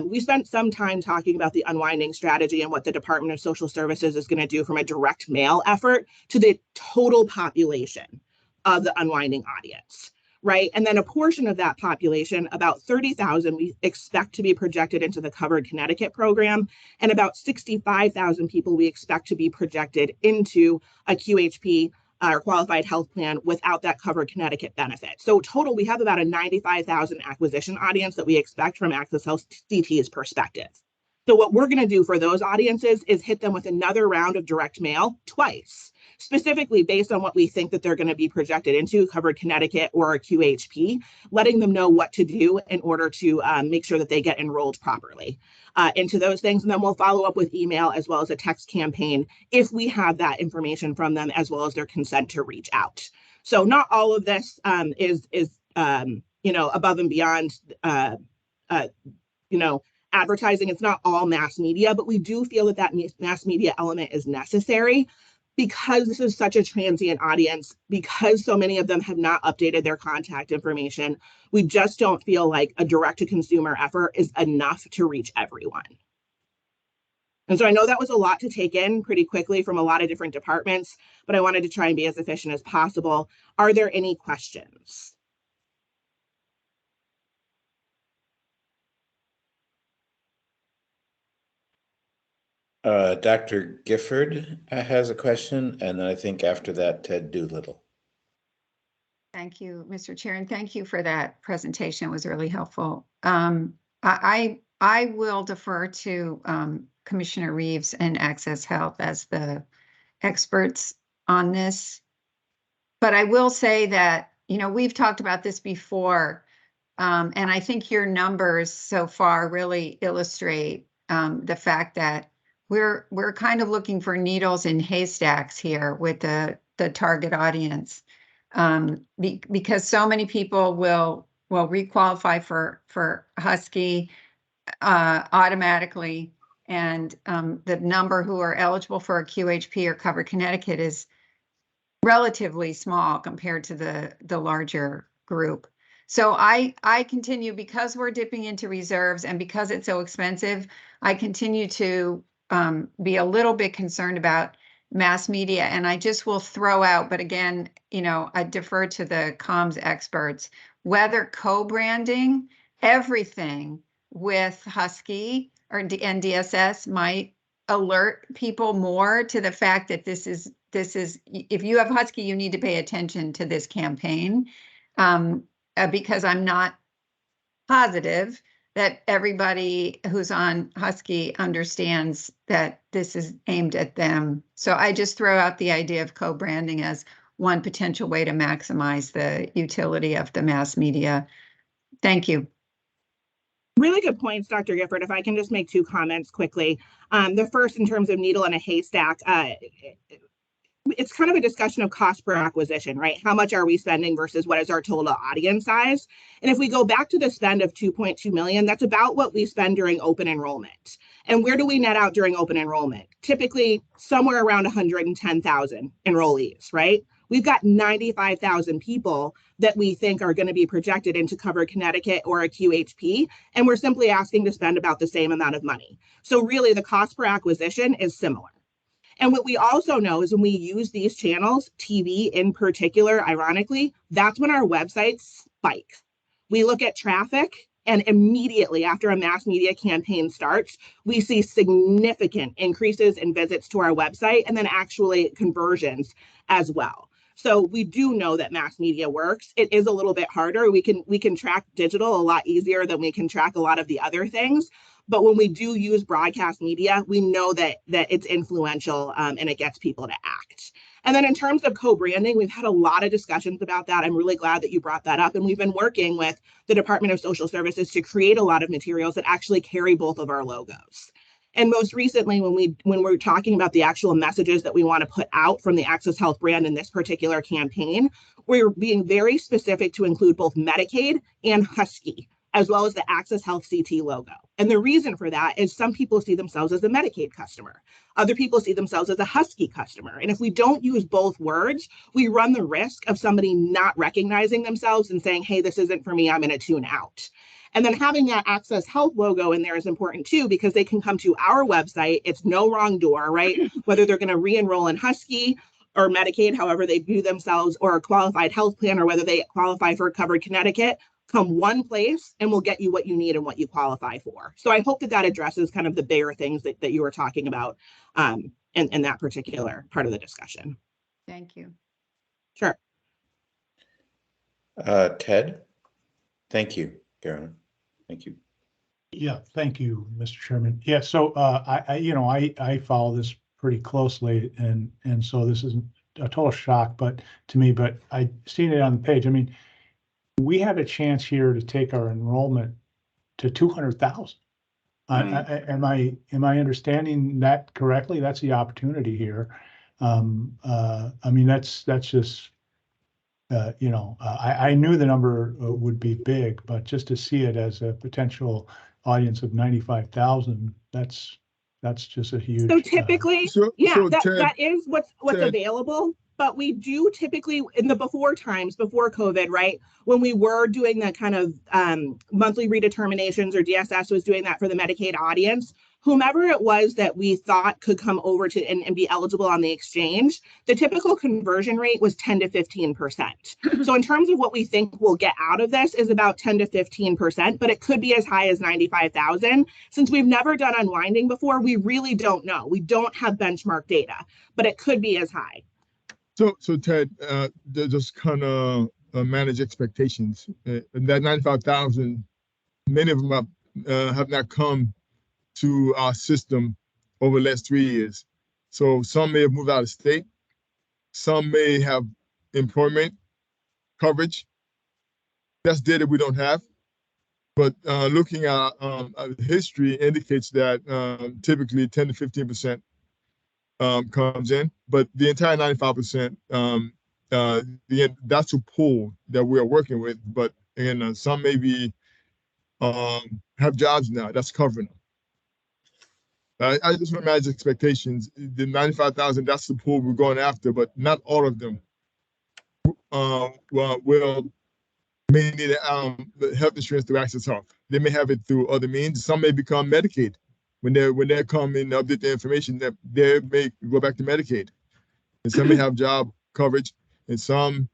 We spent some time talking about the unwinding strategy and what the Department of Social Services is going to do from a direct mail effort to the total population of the unwinding audience. Right. And then a portion of that population, about 30,000, we expect to be projected into the Covered Connecticut program, and about 65,000 people we expect to be projected into a QHP or qualified health plan without that Covered Connecticut benefit. So total, we have about a 95,000 acquisition audience that we expect from Access Health CT's perspective. So what we're going to do for those audiences is hit them with another round of direct mail twice, specifically based on what we think that they're going to be projected into, Covered Connecticut or a QHP, letting them know what to do in order to make sure that they get enrolled properly into those things. And then we'll follow up with email as well as a text campaign if we have that information from them, as well as their consent to reach out. So not all of this is you know, above and beyond you know, advertising. It's not all mass media, but we do feel that that mass media element is necessary, because this is such a transient audience, because so many of them have not updated their contact information. We just don't feel like a direct-to-consumer effort is enough to reach everyone. And so I know that was a lot to take in pretty quickly from a lot of different departments, but I wanted to try and be as efficient as possible. Are there any questions? Dr. Gifford has a question, and then I think after that, Ted Doolittle. Thank you, Mr. Chair, and thank you for that presentation. It was really helpful. I will defer to Commissioner Reeves and Access Health as the experts on this. But I will say that, you know, we've talked about this before, and I think your numbers so far really illustrate the fact that we're kind of looking for needles in haystacks here with the target audience, because so many people will requalify for Husky automatically, and the number who are eligible for a QHP or Covered Connecticut is relatively small compared to the larger group. So I continue, because we're dipping into reserves and because it's so expensive, I continue to be a little bit concerned about mass media. And I just will throw out, but again, you know, I defer to the comms experts, whether co-branding everything with Husky or and DSS might alert people more to the fact that this is, if you have Husky, you need to pay attention to this campaign, because I'm not positive that everybody who's on Husky understands that this is aimed at them. So I just throw out the idea of co-branding as one potential way to maximize the utility of the mass media. Thank you. Really good points, Dr. Gifford. If I can just make two comments quickly. The first, in terms of needle in a haystack, it's kind of a discussion of cost per acquisition, right? How much are we spending versus what is our total audience size? And if we go back to the spend of 2.2 million, that's about what we spend during open enrollment. And where do we net out during open enrollment? Typically somewhere around 110,000 enrollees, right? We've got 95,000 people that we think are going to be projected into Cover Connecticut or a QHP, and we're simply asking to spend about the same amount of money. So really the cost per acquisition is similar. And what we also know is when we use these channels, TV in particular, ironically, that's when our websites spike. We look at traffic, and immediately after a mass media campaign starts, we see significant increases in visits to our website and then actually conversions as well. So we do know that mass media works. It is a little bit harder. We can track digital a lot easier than we can track a lot of the other things. But when we do use broadcast media, we know that it's influential and it gets people to act. And then in terms of co-branding, we've had a lot of discussions about that. I'm really glad that you brought that up. And we've been working with the Department of Social Services to create a lot of materials that actually carry both of our logos. And most recently, when we're talking about the actual messages that we want to put out from the Access Health brand in this particular campaign, we're being very specific to include both Medicaid and Husky, as well as the Access Health CT logo. And the reason for that is some people see themselves as a Medicaid customer. Other people see themselves as a Husky customer. And if we don't use both words, we run the risk of somebody not recognizing themselves and saying, hey, this isn't for me, I'm going to tune out. And then having that Access Health logo in there is important too, because they can come to our website. It's no wrong door, right? Whether they're going to re-enroll in Husky or Medicaid, however they view themselves, or a qualified health plan, or whether they qualify for Covered Connecticut, come one place and we'll get you what you need and what you qualify for. So I hope that that addresses kind of the bigger things that you were talking about in that particular part of the discussion. Thank you. Sure. Ted, thank you. Carolyn, thank you. Yeah, thank you, Mr. Chairman. Yeah, so I follow this pretty closely, and so this isn't a total shock, but to me, but I seen it on the page. I mean, we have a chance here to take our enrollment to 200,000. Am I understanding that correctly? That's the opportunity here. I mean, that's just. I knew the number would be big, but just to see it as a potential audience of 95,000, that's just a huge. So typically, that is what's available. But we do typically, in the before times, before COVID, right, when we were doing the kind of monthly redeterminations, or DSS was doing that for the Medicaid audience, whomever it was that we thought could come over to and be eligible on the exchange, the typical conversion rate was 10 to 15%. So in terms of what we think we'll get out of this is about 10 to 15%, but it could be as high as 95,000. Since we've never done unwinding before, we really don't know. We don't have benchmark data, but it could be as high. So Ted, just kind of manage expectations. That 95,000, many of them have not come to our system over the last 3 years. So some may have moved out of state. Some may have employment coverage. That's data we don't have. But looking at history indicates that typically 10 to 15% comes in, but the entire 95%, that's a pool that we are working with. But again, some maybe have jobs now. That's covering them. I just want to manage expectations. The 95,000, that's the pool we're going after, but not all of them may need health insurance through Access Health. They may have it through other means. Some may become Medicaid. When they come and update the information, that they may go back to Medicaid. and some may have job coverage, and some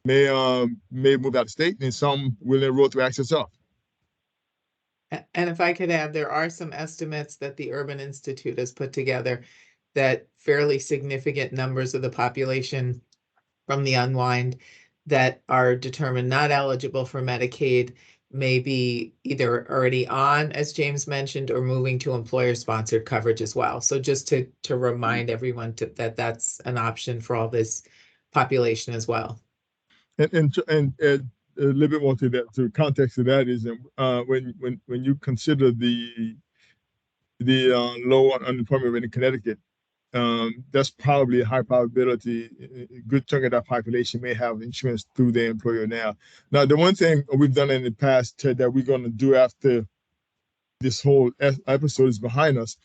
may move out of state, and some will enroll through Access Health. And if I could add, there are some estimates that the Urban Institute has put together that fairly significant numbers of the population from the unwind that are determined not eligible for Medicaid may be either already on, as James mentioned, or moving to employer-sponsored coverage as well. So just to remind everyone that that's an option for all this population as well. And a little bit more to that, to context of that is when you consider the low unemployment rate in Connecticut, that's probably a high probability. A good chunk of that population may have insurance through their employer now. Now, the one thing we've done in the past, Ted, that we're going to do after this whole episode is behind us,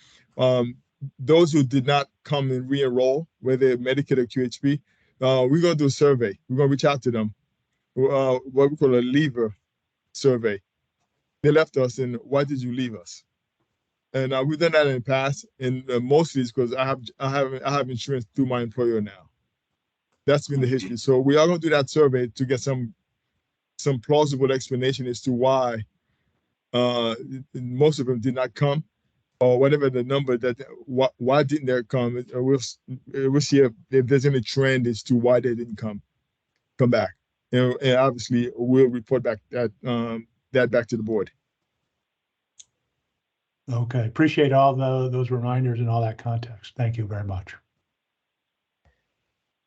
those who did not come and re-enroll, whether Medicaid or QHP, we're going to do a survey. We're going to reach out to them, what we call a leaver survey. They left us, and why did you leave us? And we've done that in the past, and mostly it's because I have insurance through my employer now. That's been the history. So we are going to do that survey to get some plausible explanation as to why most of them did not come, or whatever the number that why didn't they come. We'll see if there's any trend as to why they didn't come back, and obviously we'll report back that back to the board. Okay, appreciate all those reminders and all that context. Thank you very much.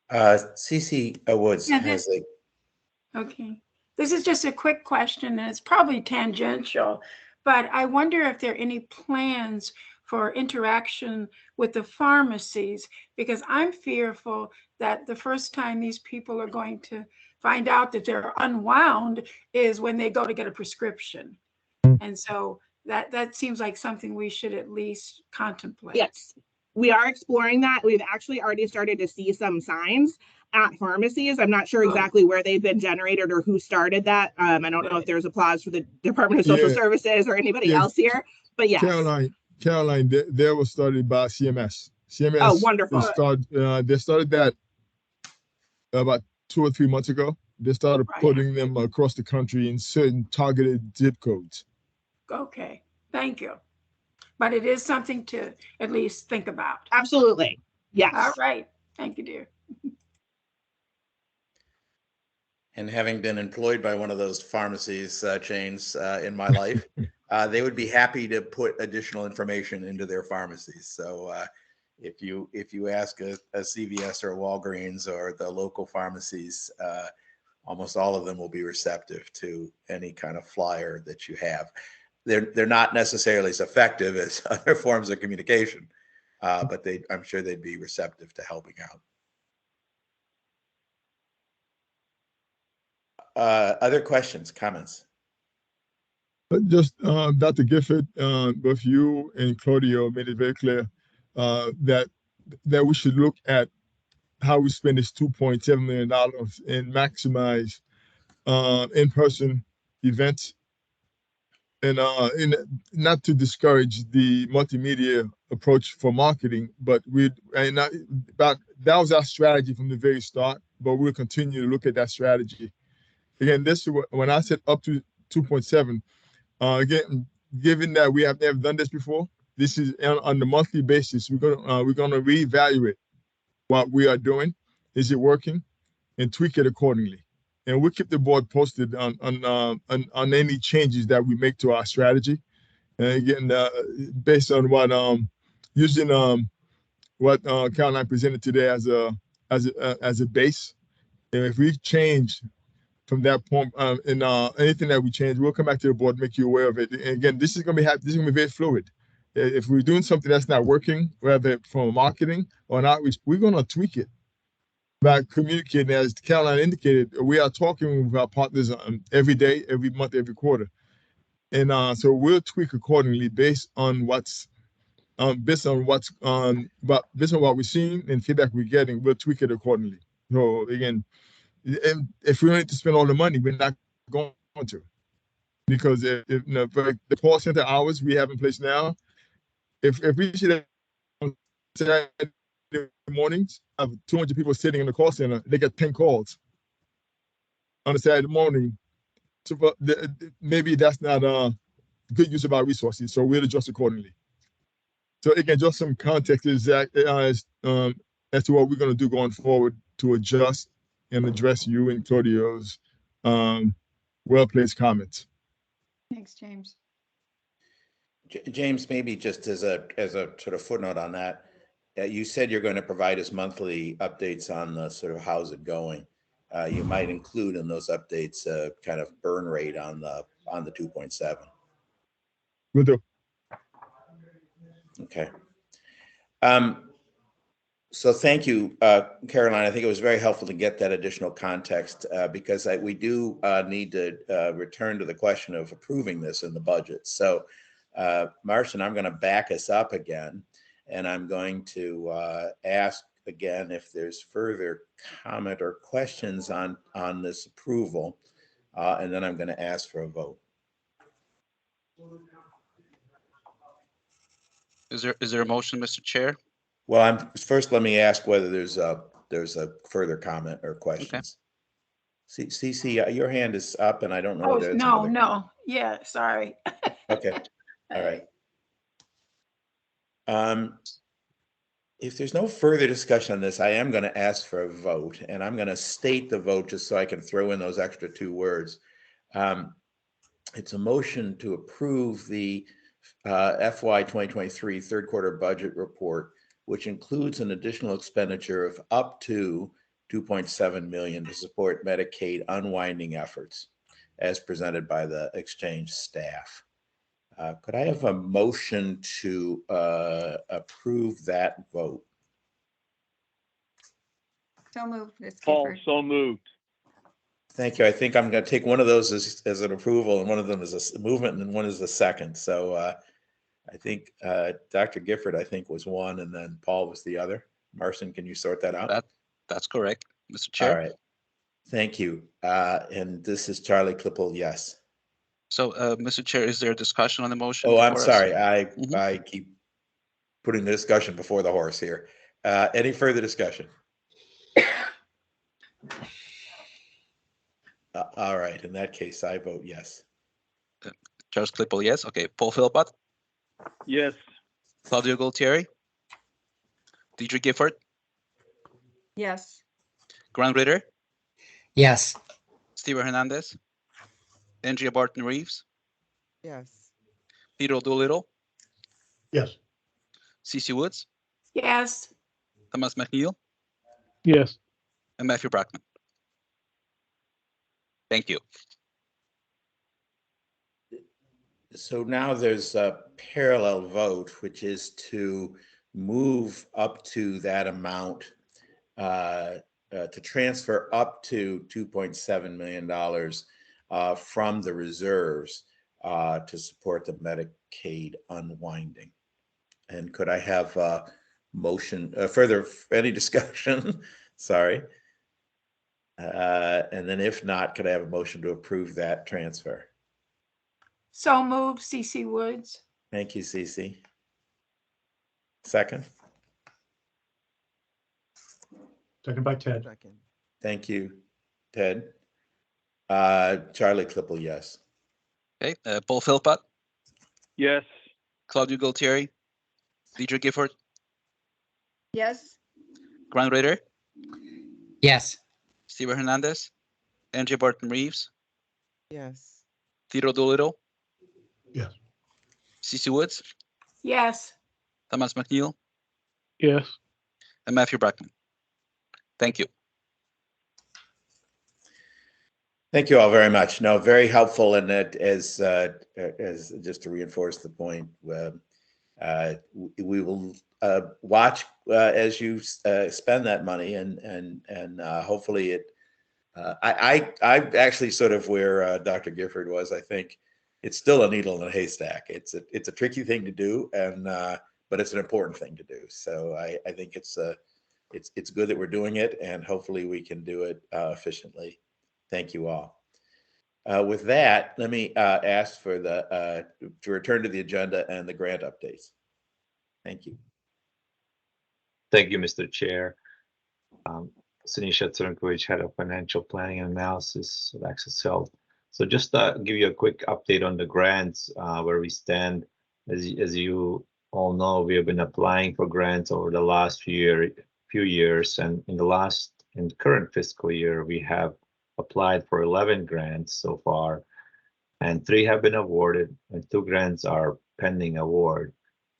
Cece Woods has a. Okay. This is just a quick question, and it's probably tangential, but I wonder if there are any plans for interaction with the pharmacies, because I'm fearful that the first time these people are going to find out that they're unwound is when they go to get a prescription. And so that seems like something we should at least contemplate. Yes, we are exploring that. We've actually already started to see some signs at pharmacies. I'm not sure exactly where they've been generated or who started that. I don't know if there's applause for the Department of Social Services or anybody else here, but yes. Caroline, they were started by CMS. CMS. Oh, wonderful. They started that about 2 or 3 months ago. They started putting them across the country in certain targeted zip codes. Okay, thank you. But it is something to at least think about. Absolutely. Yes. All right. Thank you, dear. And having been employed by one of those pharmacies chains in my life, they would be happy to put additional information into their pharmacies. So if you ask a CVS or a Walgreens or the local pharmacies, almost all of them will be receptive to any kind of flyer that you have. They're not necessarily as effective as other forms of communication, but I'm sure they'd be receptive to helping out. Other questions, comments? Just Dr. Gifford, both you and Claudio made it very clear that we should look at how we spend this $2.7 million and maximize in-person events. And not to discourage the multimedia approach for marketing, but that was our strategy from the very start. But we'll continue to look at that strategy. Again, when I said up to 2.7, again, given that we have never done this before, this is on the monthly basis. We're gonna reevaluate what we are doing. Is it working, and tweak it accordingly. And we'll keep the board posted on any changes that we make to our strategy. And again, based on what using what Caroline presented today as a base, and if we change from that point, and anything that we change, we'll come back to the board, make you aware of it. And again, this is gonna be very fluid. If we're doing something that's not working, whether from marketing or not, we're gonna tweak it. By communicating, as Caroline indicated, we are talking with our partners every day, every month, every quarter, and so we'll tweak accordingly based on what we're seeing and feedback we're getting. We'll tweak it accordingly. So again, if we don't need to spend all the money, we're not going to, because if the call center hours we have in place now, if we should have Saturday mornings, have 200 people sitting in the call center, they get 10 calls on a Saturday morning. So maybe that's not good use of our resources, so we'll adjust accordingly. So again, just some context as to what we're going to do going forward to adjust and address you and Claudio's well-placed comments. Thanks, James. James, maybe just as a sort of footnote on that, you said you're going to provide us monthly updates on the sort of how's it going. You might include in those updates kind of burn rate on the 2.7. Will do. Okay. So thank you, Caroline. I think it was very helpful to get that additional context because we do need to return to the question of approving this in the budget. So Marcin, I'm going to back us up again, and I'm going to ask again if there's further comment or questions on this approval, and then I'm going to ask for a vote. Is there a motion, Mr. Chair? Well, first let me ask whether there's a further comment or questions. Okay. Cece, your hand is up, and I don't know. Oh, no. Yeah, sorry. Okay. All right. If there's no further discussion on this, I am going to ask for a vote, and I'm going to state the vote just so I can throw in those extra 2 words. It's a motion to approve the FY 2023 third quarter budget report, which includes an additional expenditure of up to $2.7 million to support Medicaid unwinding efforts as presented by the exchange staff. Could I have a motion to approve that vote? So moved. Paul, so moved. Thank you. I think I'm going to take one of those as an approval, and one of them is a movement, and then one is a second. So I think Dr. Gifford, I think, was one, and then Paul was the other. Marcin, can you sort that out? That's correct, Mr. Chair. All right. Thank you. And this is Charlie Klippel, yes. So, Mr. Chair, is there a discussion on the motion? Oh, I'm sorry. I keep putting the discussion before the horse here. Any further discussion? All right. In that case, I vote yes. Charles Klippel, yes. Okay. Paul Philpott? Yes. Claudio Gualtieri? Deidre Gifford? Yes. Grant Ritter? Yes. Steven Hernandez? Andrea Barton Reeves? Yes. Theodore Doolittle? Yes. Cece Woods? Yes. Thomas McNeil? Yes. And Matthew Brackman. Thank you. So now there's a parallel vote, which is to move up to that amount, to transfer up to $2.7 million from the reserves to support the Medicaid unwinding. And could I have a motion, any discussion? Sorry. And then if not, could I have a motion to approve that transfer? So moved, Cece Woods. Thank you, Cece. Second? Second by Ted. Second. Thank you, Ted. Charlie Klippel, yes. Okay. Paul Philpott? Yes. Claudio Gualtieri? Deidre Gifford? Yes. Grant Ritter? Yes. Steven Hernandez? Andrea Barton Reeves? Yes. Theodore Doolittle? Yes. Cece Woods? Yes. Thomas McNeil? Yes. And Matthew Brackman. Thank you. Thank you all very much. No, very helpful, and that as just to reinforce the point, we will watch as you spend that money, and hopefully it. I actually sort of where Dr. Gifford was. I think it's still a needle in a haystack. It's a tricky thing to do, and but it's an important thing to do. So I think it's good that we're doing it, and hopefully we can do it efficiently. Thank you all. With that, let me ask for to return to the agenda and the grant updates. Thank you. Thank you, Mr. Chair. Sinisha Tsurenkovich, Head of Financial Planning and Analysis at Access Health. So just give you a quick update on the grants, where we stand. As you all know, we have been applying for grants over the last few years, and in the current fiscal year, we have applied for 11 grants so far, and 3 have been awarded, and 2 grants are pending award.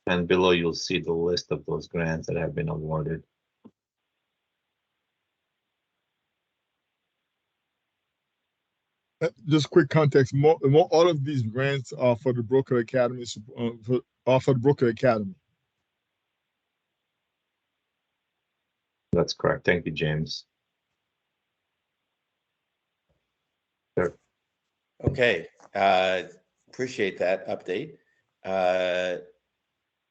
And below, you'll see the list of those grants that have been awarded. Just quick context, all of these grants are for the Broker Academy, for the Broker Academy. That's correct. Thank you, James. Sure. Okay, appreciate that update.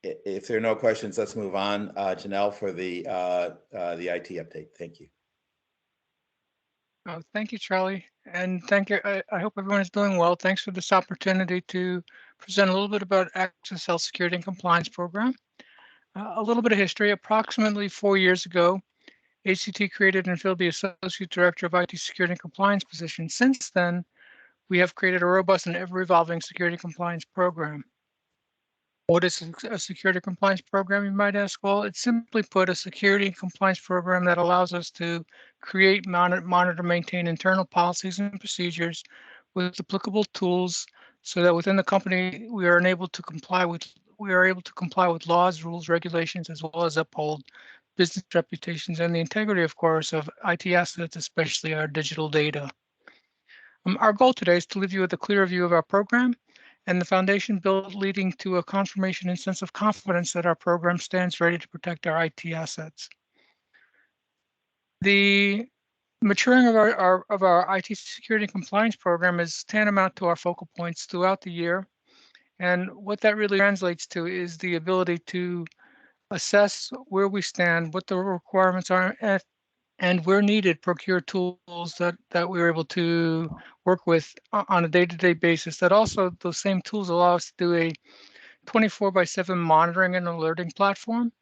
If there are no questions, let's move on. Janelle, for the IT update. Thank you. Oh, thank you, Charlie. And thank you. I hope everyone is doing well. Thanks for this opportunity to present a little bit about Access Health Security and Compliance Program. A little bit of history. Approximately 4 years ago, HCT created and filled the Associate Director of IT Security and Compliance position. Since then, we have created a robust and ever-evolving security compliance program. What is a security compliance program, you might ask? Well, it's simply put a security and compliance program that allows us to create, monitor, maintain internal policies and procedures with applicable tools so that within the company we are able to comply with laws, rules, regulations, as well as uphold business reputations and the integrity, of course, of IT assets, especially our digital data. Our goal today is to leave you with a clear view of our program and the foundation built leading to a confirmation and sense of confidence that our program stands ready to protect our IT assets. The maturing of our IT security and compliance program is tantamount to our focal points throughout the year. And what that really translates to is the ability to assess where we stand, what the requirements are, and where needed, procure tools that we're able to work with on a day-to-day basis. That also, those same tools allow us to do a 24/7 monitoring and alerting platform.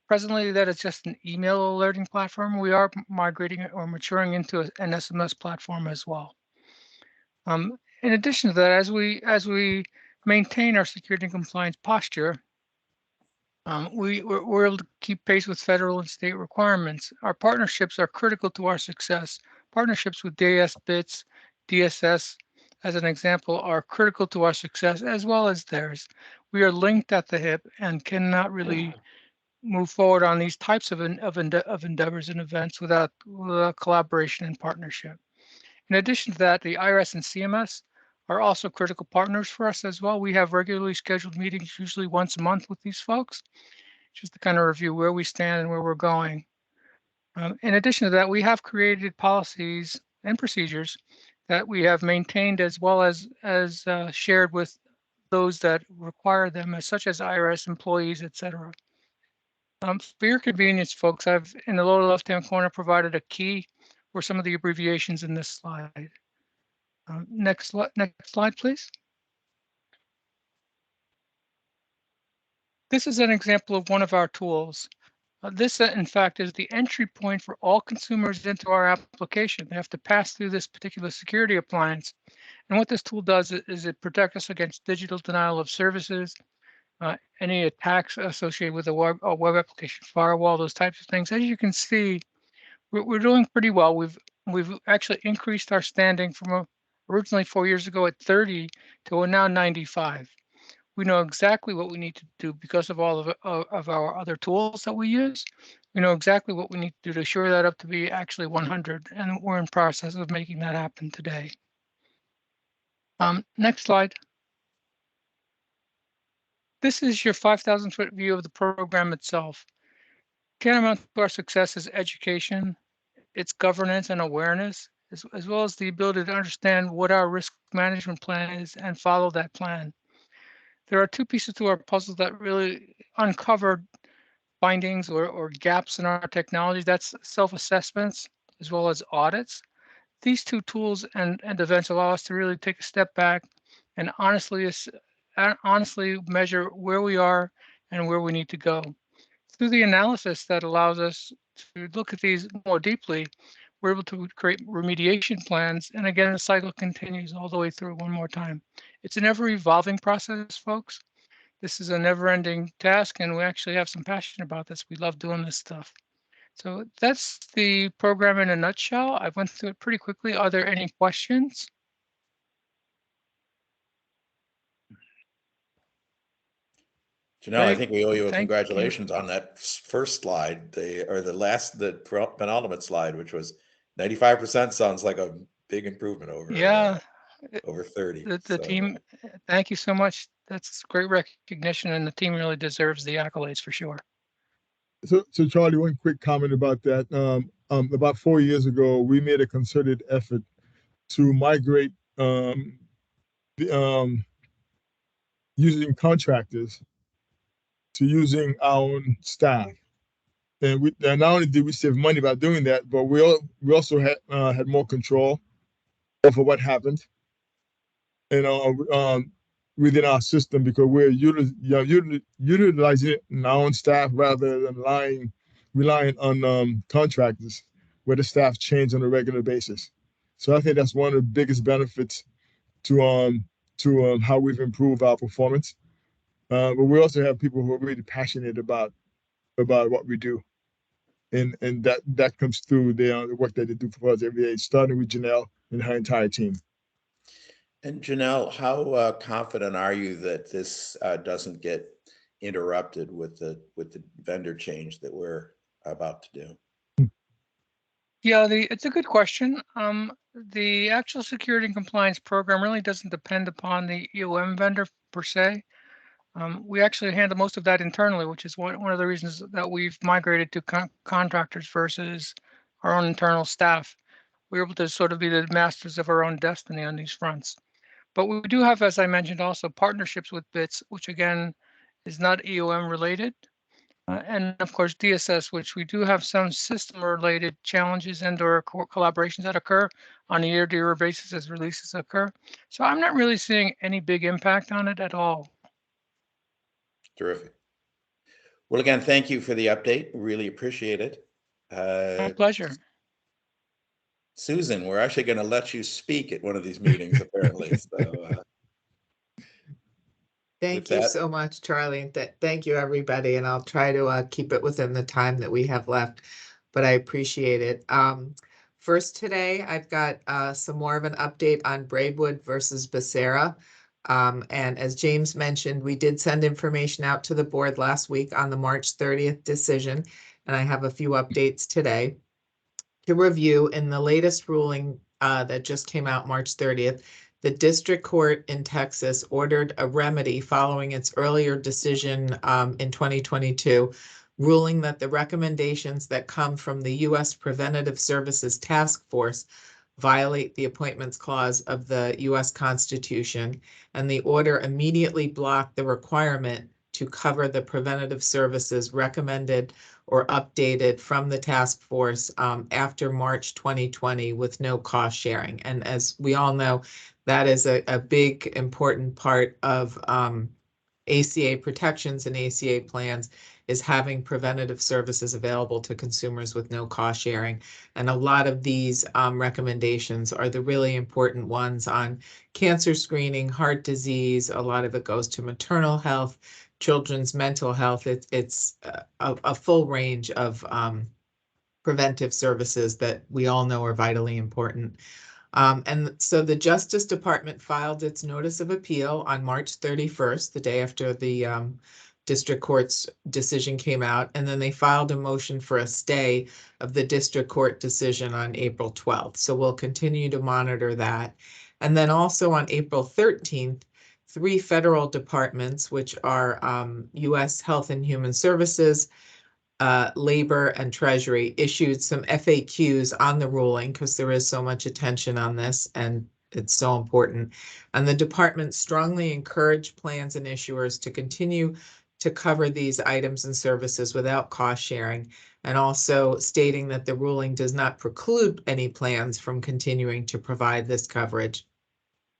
Presently, that is just an email alerting platform. We are migrating or maturing into an SMS platform as well. In addition to that, as we maintain our security and compliance posture, we're able to keep pace with federal and state requirements. Our partnerships are critical to our success. Partnerships with DAS, BITS, DSS, as an example, are critical to our success as well as theirs. We are linked at the hip and cannot really move forward on these types of endeavors and events without collaboration and partnership. In addition to that, the IRS and CMS are also critical partners for us as well. We have regularly scheduled meetings, usually once a month, with these folks, just to kind of review where we stand and where we're going. In addition to that, we have created policies and procedures that we have maintained as well as shared with those that require them, such as IRS employees, et cetera. For your convenience, folks, I've in the lower left-hand corner provided a key for some of the abbreviations in this slide. Next slide, please. This is an example of one of our tools. This, in fact, is the entry point for all consumers into our application. They have to pass through this particular security appliance. And what this tool does is it protects us against digital denial of services, any attacks associated with a web application firewall, those types of things. As you can see, we're doing pretty well. We've actually increased our standing from originally 4 years ago at 30 to now 95. We know exactly what we need to do because of all of our other tools that we use. We know exactly what we need to do to shore that up to be actually 100, and we're in process of making that happen today. Next slide. This is your 5,000-foot view of the program itself. Tantamount to our success is education, its governance and awareness, as well as the ability to understand what our risk management plan is and follow that plan. There are two pieces to our puzzle that really uncovered findings or gaps in our technology. That's self-assessments as well as audits. These two tools and events allow us to really take a step back and honestly measure where we are and where we need to go. Through the analysis that allows us to look at these more deeply, we're able to create remediation plans. And again, the cycle continues all the way through one more time. It's an ever evolving process, folks. This is a never ending task, and we actually have some passion about this. We love doing this stuff. So that's the program in a nutshell. I went through it pretty quickly. Are there any questions? Janelle, I Great. think we owe you a Thank you. congratulations on that first slide, the penultimate slide, which was 95% sounds like a big improvement over Yeah, over 30. the So, team, thank you so much. That's great recognition, and the team really deserves the accolades for sure. So Charlie, one quick comment about that. About 4 years ago, we made a concerted effort to migrate using contractors to using our own staff. And not only did we save money by doing that, but we also had more control over what happened, within our system, because we're utilizing our own staff rather than relying on contractors, where the staff change on a regular basis. So I think that's one of the biggest benefits to how we've improved our performance. But we also have people who are really passionate about what we do. And that comes through the work that they do for us every day, starting with Janelle and her entire team. and Janelle, how confident are you that this doesn't get interrupted with the vendor change that we're about to do? Yeah, it's a good question. The actual security and compliance program really doesn't depend upon the EOM vendor per se. We actually handle most of that internally, which is one of the reasons that we've migrated to contractors versus our own internal staff. We're able to sort of be the masters of our own destiny on these fronts. But we do have, as I mentioned, also partnerships with BITS, which again is not EOM related. And of course, DSS, which we do have some system-related challenges and/or collaborations that occur on a year-to-year basis as releases occur. So I'm not really seeing any big impact on it at all. Terrific. Well, again, thank you for the update. Really appreciate it. My pleasure. Susan, we're actually going to let you speak at one of these meetings, apparently. So, Thank you so much, Charlie. And thank you, everybody. And I'll try to keep it within the time that we have left, but I appreciate it. First today, I've got some more of an update on Braidwood versus Becerra. And as James mentioned, we did send information out to the board last week on the March 30th decision, and I have a few updates today to review. In the latest ruling that just came out March 30th, the district court in Texas ordered a remedy following its earlier decision in 2022, ruling that the recommendations that come from the U.S. Preventative Services Task Force violate the Appointments Clause of the U.S. Constitution, and the order immediately blocked the requirement to cover the preventative services recommended or updated from the task force after March 2020 with no cost sharing. And as we all know, that is a big, important part of ACA protections and ACA plans, is having preventative services available to consumers with no cost sharing. And a lot of these recommendations are the really important ones on cancer screening, heart disease. A lot of it goes to maternal health, children's mental health. It's a full range of preventive services that we all know are vitally important. And so the Justice Department filed its notice of appeal on March 31st, the day after the district court's decision came out, and then they filed a motion for a stay of the district court decision on April 12th. So we'll continue to monitor that. And then also on April 13th, 3 federal departments, which are U.S. Health and Human Services, Labor, and Treasury, issued some FAQs on the ruling because there is so much attention on this and it's so important. And the department strongly encouraged plans and issuers to continue to cover these items and services without cost sharing, and also stating that the ruling does not preclude any plans from continuing to provide this coverage,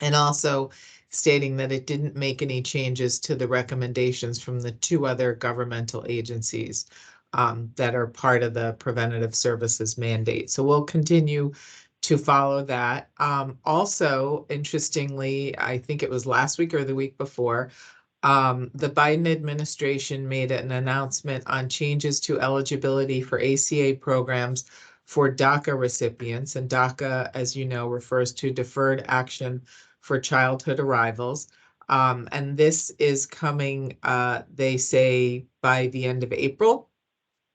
and also stating that it didn't make any changes to the recommendations from the 2 other governmental agencies. that are part of the preventative services mandate. So we'll continue to follow that. Also, interestingly, I think it was last week or the week before, the Biden administration made an announcement on changes to eligibility for ACA programs for DACA recipients. And DACA, as you know, refers to Deferred Action for Childhood Arrivals. And this is coming, they say, by the end of April,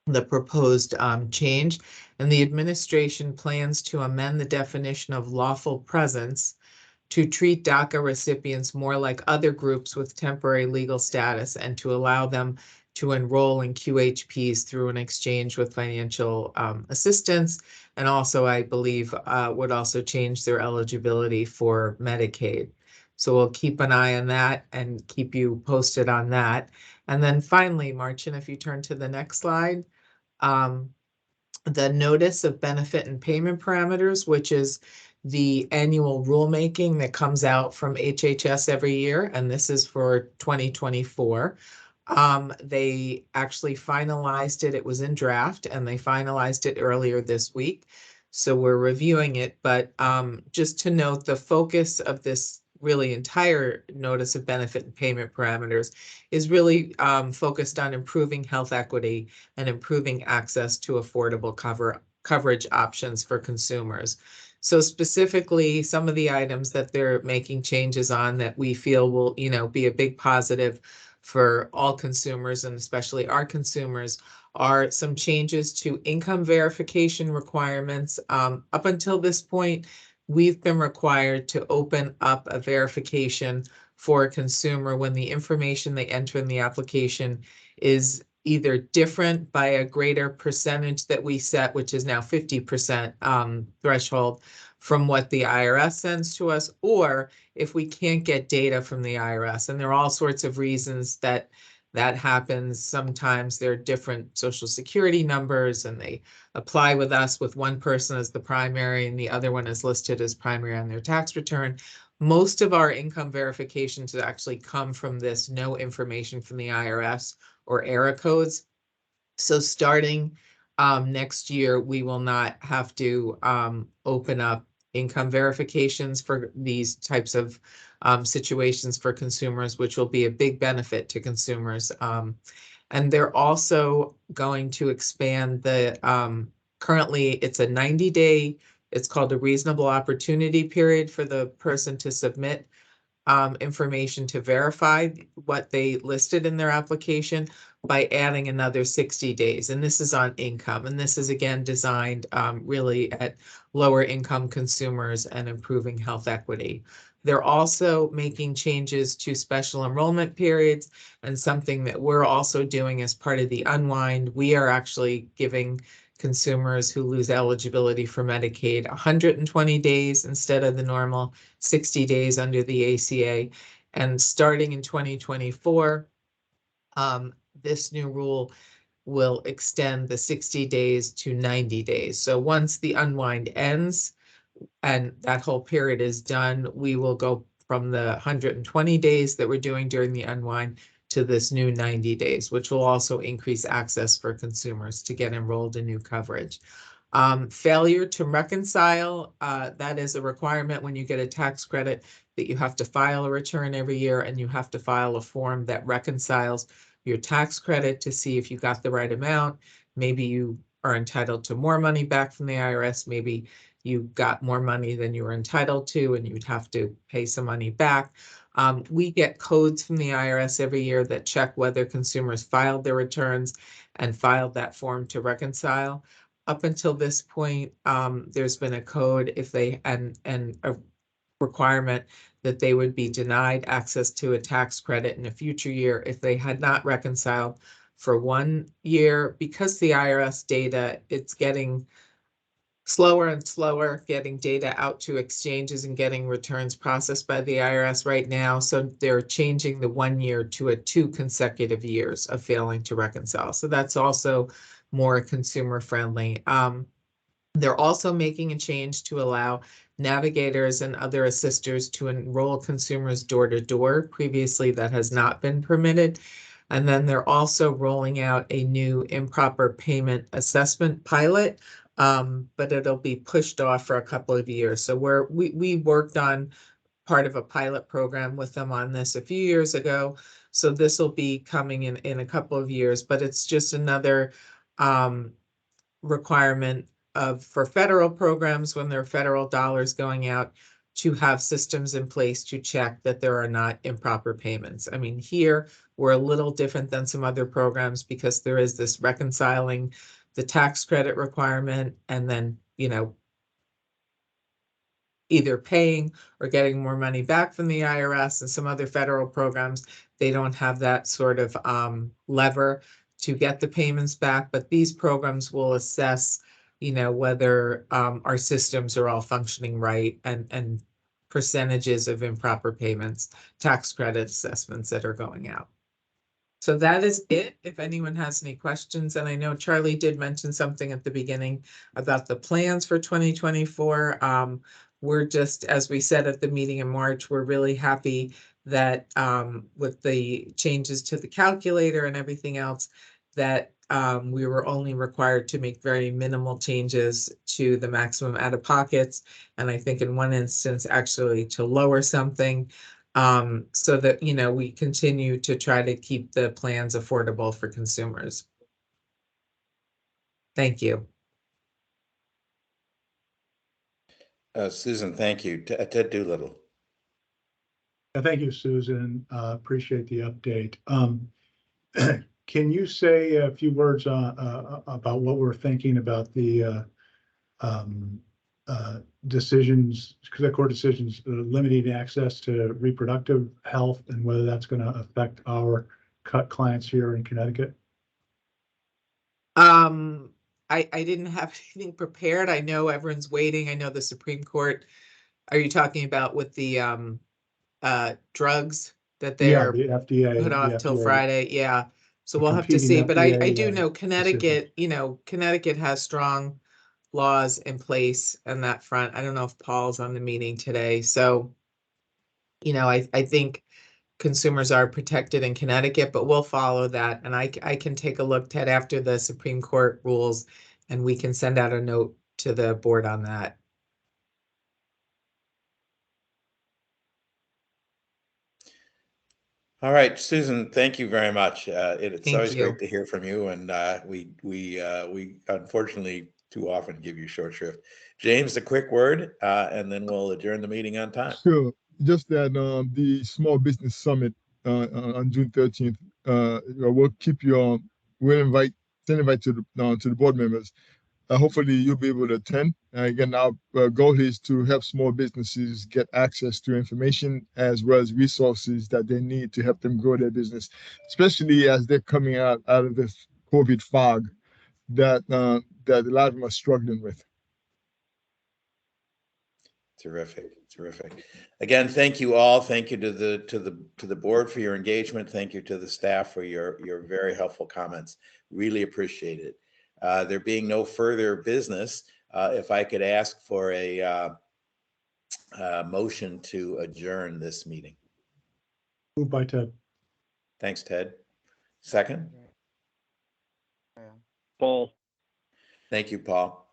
the proposed change. And the administration plans to amend the definition of lawful presence to treat DACA recipients more like other groups with temporary legal status and to allow them to enroll in QHPs through an exchange with financial assistance. And also, I believe, would also change their eligibility for Medicaid. So we'll keep an eye on that and keep you posted on that. And then finally, Marcin, if you turn to the next slide, the notice of benefit and payment parameters, which is the annual rulemaking that comes out from HHS every year, and this is for 2024. They actually finalized it. It was in draft, and they finalized it earlier this week. So we're reviewing it, but just to note, the focus of this really entire notice of benefit and payment parameters is really focused on improving health equity and improving access to affordable coverage options for consumers. So specifically, some of the items that they're making changes on that we feel will, be a big positive for all consumers and especially our consumers are some changes to income verification requirements. Up until this point, we've been required to open up a verification for a consumer when the information they enter in the application is either different by a greater percentage that we set, which is now 50% threshold from what the IRS sends to us, or if we can't get data from the IRS. And there are all sorts of reasons that happens. Sometimes there are different social security numbers and they apply with us with one person as the primary and the other one is listed as primary on their tax return. Most of our income verifications actually come from this no information from the IRS or error codes. So starting next year, we will not have to open up income verifications for these types of situations for consumers, which will be a big benefit to consumers. And they're also going to expand the, currently it's a 90-day, it's called a reasonable opportunity period for the person to submit information to verify what they listed in their application by adding another 60 days. And this is on income. And this is again designed really at lower income consumers and improving health equity. They're also making changes to special enrollment periods, and something that we're also doing as part of the unwind. We are actually giving consumers who lose eligibility for Medicaid 120 days instead of the normal 60 days under the ACA. And starting in 2024, this new rule will extend the 60 days to 90 days. So once the unwind ends and that whole period is done, we will go from the 120 days that we're doing during the unwind to this new 90 days, which will also increase access for consumers to get enrolled in new coverage. Failure to reconcile, that is a requirement when you get a tax credit that you have to file a return every year and you have to file a form that reconciles your tax credit to see if you got the right amount. Maybe you are entitled to more money back from the IRS. Maybe you got more money than you were entitled to and you'd have to pay some money back. We get codes from the IRS every year that check whether consumers filed their returns and filed that form to reconcile. Up until this point, there's been a code if they and a requirement that they would be denied access to a tax credit in a future year if they had not reconciled for 1 year. Because the IRS data, it's getting slower and slower getting data out to exchanges and getting returns processed by the IRS right now. So they're changing the 1 year to 2 consecutive years of failing to reconcile. So that's also more consumer friendly. They're also making a change to allow navigators and other assisters to enroll consumers door to door. Previously, that has not been permitted. And then they're also rolling out a new improper payment assessment pilot, but it'll be pushed off for a couple of years. So we worked on part of a pilot program with them on this a few years ago. So this will be coming in a couple of years, but it's just another requirement for federal programs when there are federal dollars going out to have systems in place to check that there are not improper payments. I mean, here we're a little different than some other programs because there is this reconciling the tax credit requirement and then, you know, either paying or getting more money back from the IRS. And some other federal programs, they don't have that sort of lever to get the payments back, but these programs will assess, you know, whether our systems are all functioning right and percentages of improper payments, tax credit assessments that are going out. So that is it. If anyone has any questions, and I know Charlie did mention something at the beginning about the plans for 2024. We're just, as we said at the meeting in March, we're really happy that with the changes to the calculator and everything else, that we were only required to make very minimal changes to the maximum out-of-pockets. And I think in one instance, actually to lower something, so that, you know, we continue to try to keep the plans affordable for consumers. Thank you. Susan, thank you. Ted Doolittle. Thank you, Susan. Appreciate the update. Can you say a few words about what we're thinking about the decisions, court decisions limiting access to reproductive health and whether that's going to affect our clients here in Connecticut? I didn't have anything prepared. I know everyone's waiting. I know the Supreme Court. Are you talking about with the drugs that they're the FDA put off till FDA. Friday? Yeah. So The we'll have to competing see. But I FDA, do know Connecticut, decisions. you know, Connecticut has strong laws in place on that front. I don't know if Paul's on the meeting today. So, you know, I think consumers are protected in Connecticut, but we'll follow that. And I can take a look, Ted, after the Supreme Court rules, and we can send out a note to the board on that. All right, Susan, thank you very much. It's Thank always you. great to hear from you, and we unfortunately too often give you short shrift. James, a quick word, and then we'll adjourn the meeting on time. Sure. Just that the Small Business Summit on June 13th, we'll send invite to the board members. Hopefully you'll be able to attend. Again, our goal is to help small businesses get access to information as well as resources that they need to help them grow their business, especially as they're coming out of this COVID fog that a lot of them are struggling with. Terrific. Again, thank you all. Thank you to the board for your engagement. Thank you to the staff for your very helpful comments. Really appreciate it. There being no further business, if I could ask for a motion to adjourn this meeting. Moved by Ted. Thanks, Ted. Second? Paul. Thank you, Paul.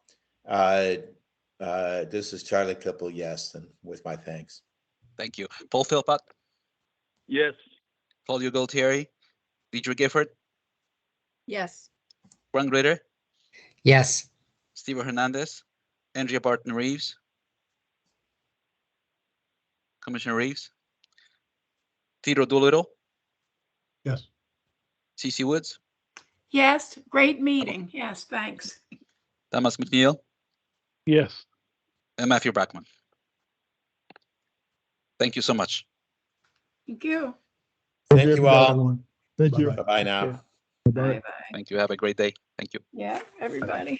This is Charlie Klippel, yes, and with my thanks. Thank you. Paul Philpott, Yes. Claudio Gualtieri, Deidre Gifford, Yes. Frank Ritter, Yes. Steve Hernandez, Andrea Barton Reeves, Commissioner Reeves, Theodore Doolittle, Yes. CC Woods, Yes, great meeting. Yes, thanks. Thomas McNeil, Yes. and Matthew Brackman. Thank you so much. Thank you. Thank you all. Everyone. Thank you. Bye-bye now. Bye bye. Thank you. Have a great day. Thank you. Yeah, everybody.